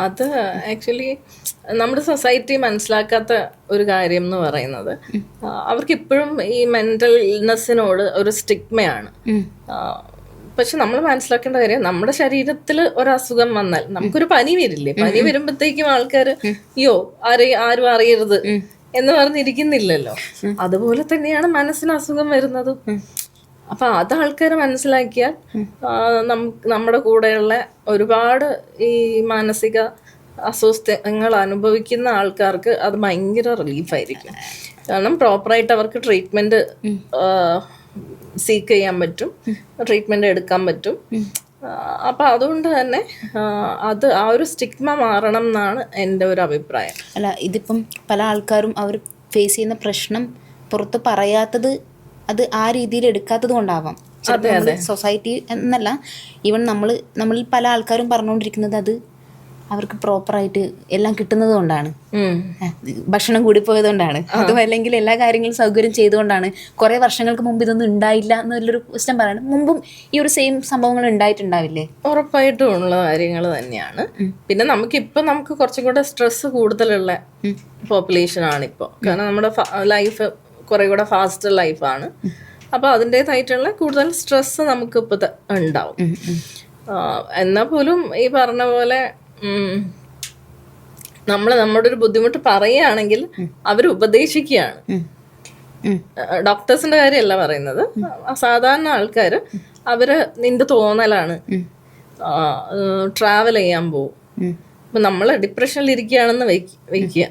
അത് ആക്ച്വലി നമ്മുടെ സൊസൈറ്റി മനസ്സിലാക്കാത്ത ഒരു കാര്യം എന്ന് പറയുന്നത് അവർക്ക് ഇപ്പോഴും ഈ മെന്റൽ ഇൽനെസ്സിനോട് ഒരു സ്റ്റിഗ്മയാണ്. പക്ഷെ നമ്മൾ മനസ്സിലാക്കേണ്ട കാര്യം, നമ്മുടെ ശരീരത്തിൽ ഒരസുഖം വന്നാൽ നമുക്കൊരു പനി വരില്ലേ, പനി വരുമ്പോഴത്തേക്കും ആൾക്കാർ അയ്യോ ആരും അറിയരുത് എന്ന് പറഞ്ഞിരിക്കുന്നില്ലല്ലോ. അതുപോലെ തന്നെയാണ് മനസ്സിന് അസുഖം വരുന്നത്. അപ്പൊ അത് ആൾക്കാർ മനസ്സിലാക്കിയാൽ നമ്മുടെ കൂടെയുള്ള ഒരുപാട് ഈ മാനസിക അസ്വസ്ഥങ്ങൾ അനുഭവിക്കുന്ന ആൾക്കാർക്ക് അത് ഭയങ്കര റിലീഫായിരിക്കും. കാരണം പ്രോപ്പറായിട്ട് അവർക്ക് ട്രീറ്റ്മെന്റ് സീക്ക് ചെയ്യാൻ പറ്റും, ട്രീറ്റ്മെന്റ് എടുക്കാൻ പറ്റും. അപ്പൊ അതുകൊണ്ട് തന്നെ അത് ആ ഒരു സ്റ്റിഗ്മ മാറണം എന്നാണ് എൻ്റെ ഒരു അഭിപ്രായം. അല്ല, ഇതിപ്പം പല ആൾക്കാരും അവർ ഫേസ് ചെയ്യുന്ന പ്രശ്നം പുറത്ത് പറയാത്തത് അത് ആ രീതിയിൽ എടുക്കാത്തത് കൊണ്ടാവാം. സൊസൈറ്റി എന്നല്ല, ഈവൻ നമ്മളിൽ പല ആൾക്കാരും പറഞ്ഞുകൊണ്ടിരിക്കുന്നത് അത് അവർക്ക് പ്രോപ്പറായിട്ട് എല്ലാം കിട്ടുന്നത് കൊണ്ടാണ്, ഭക്ഷണം കൂടിപ്പോയത് കൊണ്ടാണ്, അതും അല്ലെങ്കിൽ എല്ലാ കാര്യങ്ങളും സൗകര്യം ചെയ്തുകൊണ്ടാണ്. കുറേ വർഷങ്ങൾക്ക് മുമ്പ് ഇതൊന്നും ഉണ്ടായില്ല എന്നുള്ളൊരു ക്വസ്റ്റ്യൻ പറയണം. മുമ്പും ഈ ഒരു സെയിം സംഭവങ്ങൾ ഉണ്ടായിട്ടുണ്ടാവില്ലേ? ഉറപ്പായിട്ടും ഉള്ള കാര്യങ്ങൾ തന്നെയാണ്. പിന്നെ നമുക്ക് കുറച്ചും കൂടെ സ്ട്രെസ് കൂടുതലുള്ള പോപ്പുലേഷൻ ആണ് ഇപ്പോൾ. കാരണം നമ്മുടെ ലൈഫ് കുറെ കൂടെ ഫാസ്റ്റ് ലൈഫാണ്. അപ്പോൾ അതിൻ്റെതായിട്ടുള്ള കൂടുതൽ സ്ട്രെസ് നമുക്ക് ഇപ്പോൾ ഉണ്ടാവും. എന്നാൽ പോലും ഈ പറഞ്ഞ പോലെ നമ്മുടെ ഒരു ബുദ്ധിമുട്ട് പറയുകയാണെങ്കിൽ അവർ ഉപദേശിക്കുകയാണ്. ഡോക്ടേഴ്സിന്റെ കാര്യമല്ല പറയുന്നത്, സാധാരണ ആൾക്കാർ അവര് നിന്റെ തോന്നലാണ്, ട്രാവൽ ചെയ്യാൻ പോവും. അപ്പൊ നമ്മള് ഡിപ്രഷനിൽ ഇരിക്കുകയാണെന്ന് വയ്ക്കുക,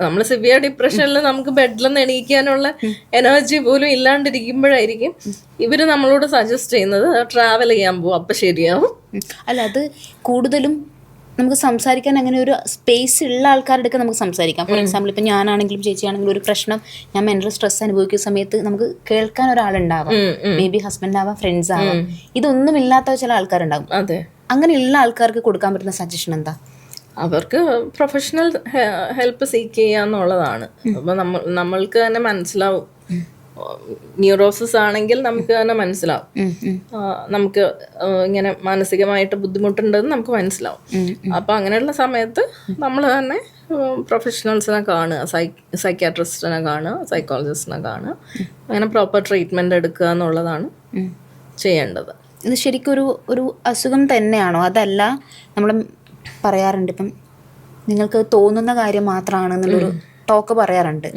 നമ്മൾ സിവിയർ ഡിപ്രഷനിൽ നമുക്ക് ബെഡിലൊന്നും എണീക്കാനുള്ള എനർജി പോലും ഇല്ലാണ്ടിരിക്കുമ്പോഴായിരിക്കും ഇവര് നമ്മളോട് സജസ്റ്റ് ചെയ്യുന്നത് ട്രാവൽ ചെയ്യാൻ പോവും, അപ്പൊ ശരിയാവും. അല്ല, അത് കൂടുതലും നമുക്ക് സംസാരിക്കാൻ അങ്ങനെ ഒരു സ്പേസ് ഉള്ള ആൾക്കാരുടെ അടുത്ത് നമുക്ക് സംസാരിക്കാം. ഫോർ എക്സാമ്പിൾ ഇപ്പം ഞാനാണെങ്കിലും ചേച്ചിയാണെങ്കിലും ഒരു പ്രശ്നം, ഞാൻ മെന്റൽ സ്ട്രെസ് അനുഭവിക്കുന്ന സമയത്ത് നമുക്ക് കേൾക്കാൻ ഒരാളുണ്ടാവാം. മേ ബി ഹസ്ബൻഡ് ആവാം, ഫ്രണ്ട്സ് ആവാം. ഇതൊന്നും ഇല്ലാത്ത ചില ആൾക്കാരുണ്ടാകും. അങ്ങനെയുള്ള ആൾക്കാർക്ക് കൊടുക്കാൻ പറ്റുന്ന സജഷൻ എന്താ? അവർക്ക് പ്രൊഫഷണൽ ഹെൽപ്പ് സീക്ക് ചെയ്യാന്നുള്ളതാണ്. അപ്പൊ നമ്മൾക്ക് തന്നെ മനസ്സിലാവും, ന്യൂറോസിസ് ആണെങ്കിൽ നമുക്ക് തന്നെ മനസ്സിലാവും, നമുക്ക് ഇങ്ങനെ മാനസികമായിട്ട് ബുദ്ധിമുട്ടുണ്ടെന്ന് നമുക്ക് മനസ്സിലാവും. അപ്പൊ അങ്ങനെയുള്ള സമയത്ത് നമ്മൾ തന്നെ പ്രൊഫഷണൽസിനെ കാണുക, സൈക്യാട്രിസ്റ്റിനെ കാണുക, സൈക്കോളജിസ്റ്റിനെ കാണുക, അങ്ങനെ പ്രോപ്പർ ട്രീറ്റ്മെന്റ് എടുക്കുക എന്നുള്ളതാണ് ചെയ്യേണ്ടത്. ഇത് ശരിക്കും ഒരു അസുഖം തന്നെയാണോ? അതല്ല, നമ്മൾ പറയാറുണ്ട് ഇപ്പം നിങ്ങൾക്ക് തോന്നുന്ന കാര്യം മാത്രമാണ് എന്നുള്ളൊരു ടോക്ക് പറയാറുണ്ട്.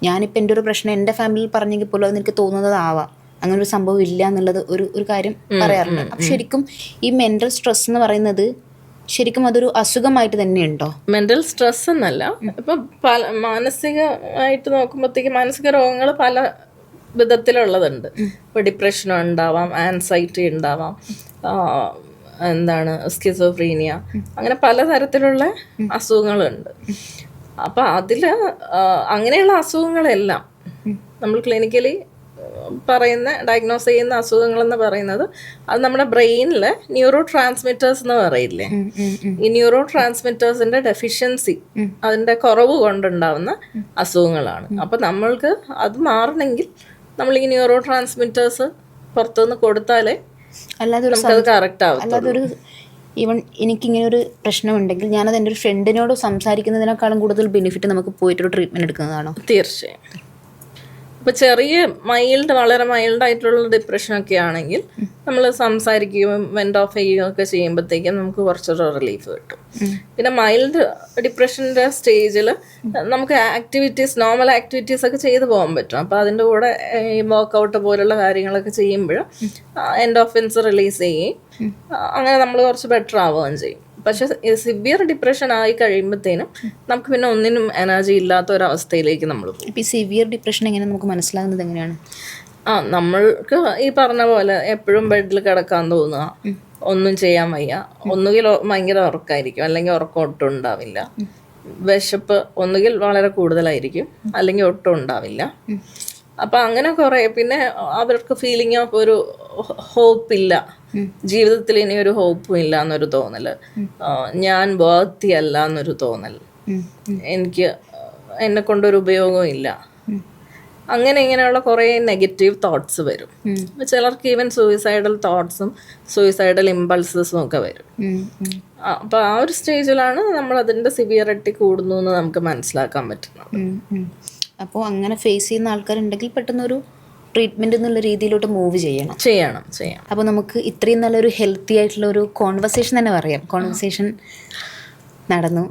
ഞാനിപ്പോൾ എൻ്റെ ഒരു പ്രശ്നം എൻ്റെ ഫാമിലിയിൽ പറഞ്ഞെങ്കിൽ പോലും അത് എനിക്ക് തോന്നുന്നതാവാം, അങ്ങനെ ഒരു സംഭവം ഇല്ല എന്നുള്ളത് ഒരു കാര്യം പറയാറുണ്ട്. അപ്പം ശരിക്കും ഈ മെൻ്റൽ സ്ട്രെസ് എന്ന് പറയുന്നത് ശരിക്കും അതൊരു അസുഖമായിട്ട് തന്നെയുണ്ടോ? മെൻ്റൽ സ്ട്രെസ് എന്നല്ല, ഇപ്പം മാനസികമായിട്ട് നോക്കുമ്പോഴത്തേക്ക് മാനസിക രോഗങ്ങൾ പല വിധത്തിലുള്ളതുണ്ട്. ഇപ്പോൾ ഡിപ്രഷൻ ഉണ്ടാവാം, ആൻസൈറ്റി ഉണ്ടാവാം, സ്കിസോഫ്രീനിയ, അങ്ങനെ പലതരത്തിലുള്ള അസുഖങ്ങളുണ്ട്. അപ്പൊ അതില് അങ്ങനെയുള്ള അസുഖങ്ങളെല്ലാം നമ്മൾ ക്ലിനിക്കലി ഡയഗ്നോസ് ചെയ്യുന്ന അസുഖങ്ങൾ എന്ന് പറയുന്നത് അത് നമ്മുടെ ബ്രെയിനിലെ ന്യൂറോ ട്രാൻസ്മിറ്റേഴ്സ് എന്ന് പറയില്ലേ, ഈ ന്യൂറോ ട്രാൻസ്മിറ്റേഴ്സിന്റെ ഡെഫിഷ്യൻസി, അതിന്റെ കുറവ് കൊണ്ടുണ്ടാവുന്ന അസുഖങ്ങളാണ്. അപ്പൊ നമ്മൾക്ക് അത് മാറണമെങ്കിൽ നമ്മൾ ഈ ന്യൂറോ ട്രാൻസ്മിറ്റേഴ്സ് പുറത്തുനിന്ന് കൊടുത്താലേ നമുക്കത് കറക്റ്റ് ആവും. അല്ലാതൊരു ഈവൻ എനിക്കിങ്ങനെ ഒരു പ്രശ്നമുണ്ടെങ്കിൽ ഞാനത് എൻ്റെ ഒരു ഫ്രണ്ടിനോട് സംസാരിക്കുന്നതിനേക്കാളും കൂടുതൽ ബെനിഫിറ്റ് നമുക്ക് പോയിട്ടൊരു ട്രീറ്റ്മെൻറ്റ് എടുക്കുന്നതാണോ? തീർച്ചയായും. ഇപ്പോൾ ചെറിയ വളരെ മൈൽഡായിട്ടുള്ള ഡിപ്രഷനൊക്കെ ആണെങ്കിൽ നമ്മൾ സംസാരിക്കുകയും വെൻഡ് ഓഫ് ചെയ്യുകയും ഒക്കെ ചെയ്യുമ്പോഴത്തേക്കും നമുക്ക് കുറച്ചൊരു റിലീഫ് കിട്ടും. പിന്നെ മൈൽഡ് ഡിപ്രഷൻ്റെ സ്റ്റേജിൽ നമുക്ക് നോർമൽ ആക്ടിവിറ്റീസ് ഒക്കെ ചെയ്തു പോകാൻ പറ്റും. അപ്പോൾ അതിൻ്റെ കൂടെ ഈ വർക്കൗട്ട് പോലുള്ള കാര്യങ്ങളൊക്കെ ചെയ്യുമ്പോൾ എൻഡോർഫിൻസ് റിലീസ് ചെയ്യുകയും അങ്ങനെ നമ്മൾ കുറച്ച് ബെറ്റർ ആവുകയും ചെയ്യും. പക്ഷെ സിവിയർ ഡിപ്രഷൻ ആയി കഴിയുമ്പോഴത്തേനും നമുക്ക് പിന്നെ ഒന്നിനും എനർജി ഇല്ലാത്ത ഒരവസ്ഥയിലേക്ക് നമ്മൾ പോകും. ഇപ്പം ഈ സിവിയർ ഡിപ്രഷൻ എങ്ങനെ നമുക്ക് മനസ്സിലാകുന്നത് എങ്ങനെയാണ്? നമ്മൾക്ക് ഈ പറഞ്ഞ പോലെ എപ്പോഴും ബെഡിൽ കിടക്കാൻ തോന്നുക, ഒന്നും ചെയ്യാൻ വയ്യ, ഒന്നുകിൽ ഭയങ്കര ഉറക്കമായിരിക്കും, അല്ലെങ്കിൽ ഉറക്കം ഒട്ടും ഉണ്ടാവില്ല. വിശപ്പ് ഒന്നുകിൽ വളരെ കൂടുതലായിരിക്കും, അല്ലെങ്കിൽ ഒട്ടും ഉണ്ടാവില്ല. അപ്പം അങ്ങനെ കുറേ, പിന്നെ അവർക്ക് ഫീലിംഗ് ഓഫ് ഒരു ഹോപ്പില്ല, ജീവിതത്തിൽ ഇനി ഒരു ഹോപ്പും ഇല്ല എന്നൊരു തോന്നൽ, ഞാൻ വർത്തിയല്ല എന്നൊരു തോന്നൽ, എനിക്ക് എന്നെ കൊണ്ടൊരു ഉപയോഗവും ഇല്ല, അങ്ങനെ ഇങ്ങനെയുള്ള കുറേ നെഗറ്റീവ് തോട്ട്സ് വരും. ചിലർക്ക് ഈവൻ സൂയിസൈഡൽ തോട്ട്സും സൂയിസൈഡൽ ഇമ്പൾസസും ഒക്കെ വരും. അപ്പോൾ ആ ഒരു സ്റ്റേജിലാണ് നമ്മൾ അതിൻ്റെ സിവിയറിറ്റി കൂടുന്നു എന്ന് നമുക്ക് മനസ്സിലാക്കാൻ പറ്റുന്നത്. അപ്പോൾ അങ്ങനെ ഫേസ് ചെയ്യുന്ന ആൾക്കാരുണ്ടെങ്കിൽ പെട്ടെന്നൊരു ട്രീറ്റ്മെൻറ്റ് എന്നുള്ള രീതിയിലോട്ട് മൂവ് ചെയ്യണം. അപ്പോൾ നമുക്ക് ഇത്രയും നല്ലൊരു ഹെൽത്തി ആയിട്ടുള്ള ഒരു കോൺവെർസേഷൻ തന്നെ പറയാം. കോൺവെർസേഷൻ നടന്നു.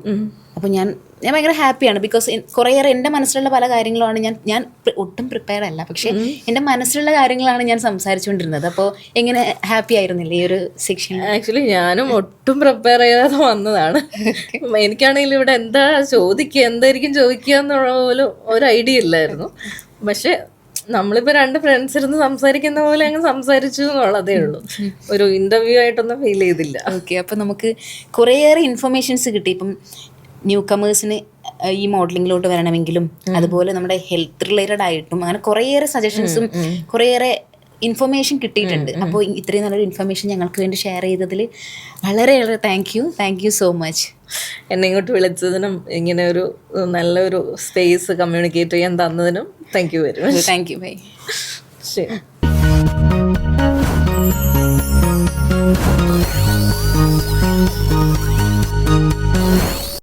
അപ്പോൾ ഞാൻ ഭയങ്കര ഹാപ്പിയാണ്. ബിക്കോസ് കുറേയേറെ എൻ്റെ മനസ്സിലുള്ള പല കാര്യങ്ങളുമാണ് ഞാൻ ഒട്ടും പ്രിപ്പയർ അല്ല, പക്ഷേ എൻ്റെ മനസ്സിലുള്ള കാര്യങ്ങളാണ് ഞാൻ സംസാരിച്ചുകൊണ്ടിരുന്നത്. അപ്പോൾ എങ്ങനെ ഹാപ്പി ആയിരുന്നില്ലേ ഈ ഒരു സെക്ഷൻ? ആക്ച്വലി ഞാനും ഒട്ടും പ്രിപ്പയർ ചെയ്യാതെ വന്നതാണ്. എനിക്കാണെങ്കിൽ ഇവിടെ എന്തായിരിക്കും ചോദിക്കുക എന്നുള്ള പോലും ഒരു ഐഡിയ ഇല്ലായിരുന്നു. പക്ഷെ നമ്മളിപ്പോൾ 2 ഫ്രണ്ട്സ് ഇരുന്ന് സംസാരിക്കുന്ന പോലെ അങ്ങ് സംസാരിച്ചു എന്നുള്ളതേ ഉള്ളൂ. ഒരു ഇൻ്റർവ്യൂ ആയിട്ടൊന്നും ഫീൽ ചെയ്തില്ല. ഓക്കെ, അപ്പോൾ നമുക്ക് കുറേയേറെ ഇൻഫർമേഷൻസ് കിട്ടി. ഇപ്പം ന്യൂ കമേഴ്സിന് ഈ മോഡലിങ്ങിലോട്ട് വരണമെങ്കിലും അതുപോലെ നമ്മുടെ ഹെൽത്ത് റിലേറ്റഡ് ആയിട്ടും അങ്ങനെ കുറേയേറെ സജഷൻസും കുറേയേറെ ഇൻഫർമേഷൻ കിട്ടിയിട്ടുണ്ട്. അപ്പോൾ ഇത്രയും നല്ലൊരു ഇൻഫർമേഷൻ ഞങ്ങൾക്ക് വേണ്ടി ഷെയർ ചെയ്തതിൽ വളരെയേറെ താങ്ക് യു സോ മച്ച്. എന്നെ ഇങ്ങോട്ട് വിളിച്ചതിനും ഇങ്ങനെ ഒരു നല്ലൊരു സ്പേസ് കമ്മ്യൂണിക്കേറ്റ് ചെയ്യാൻ തന്നതിനും thank you very much. Thank you. Bye. ശരി.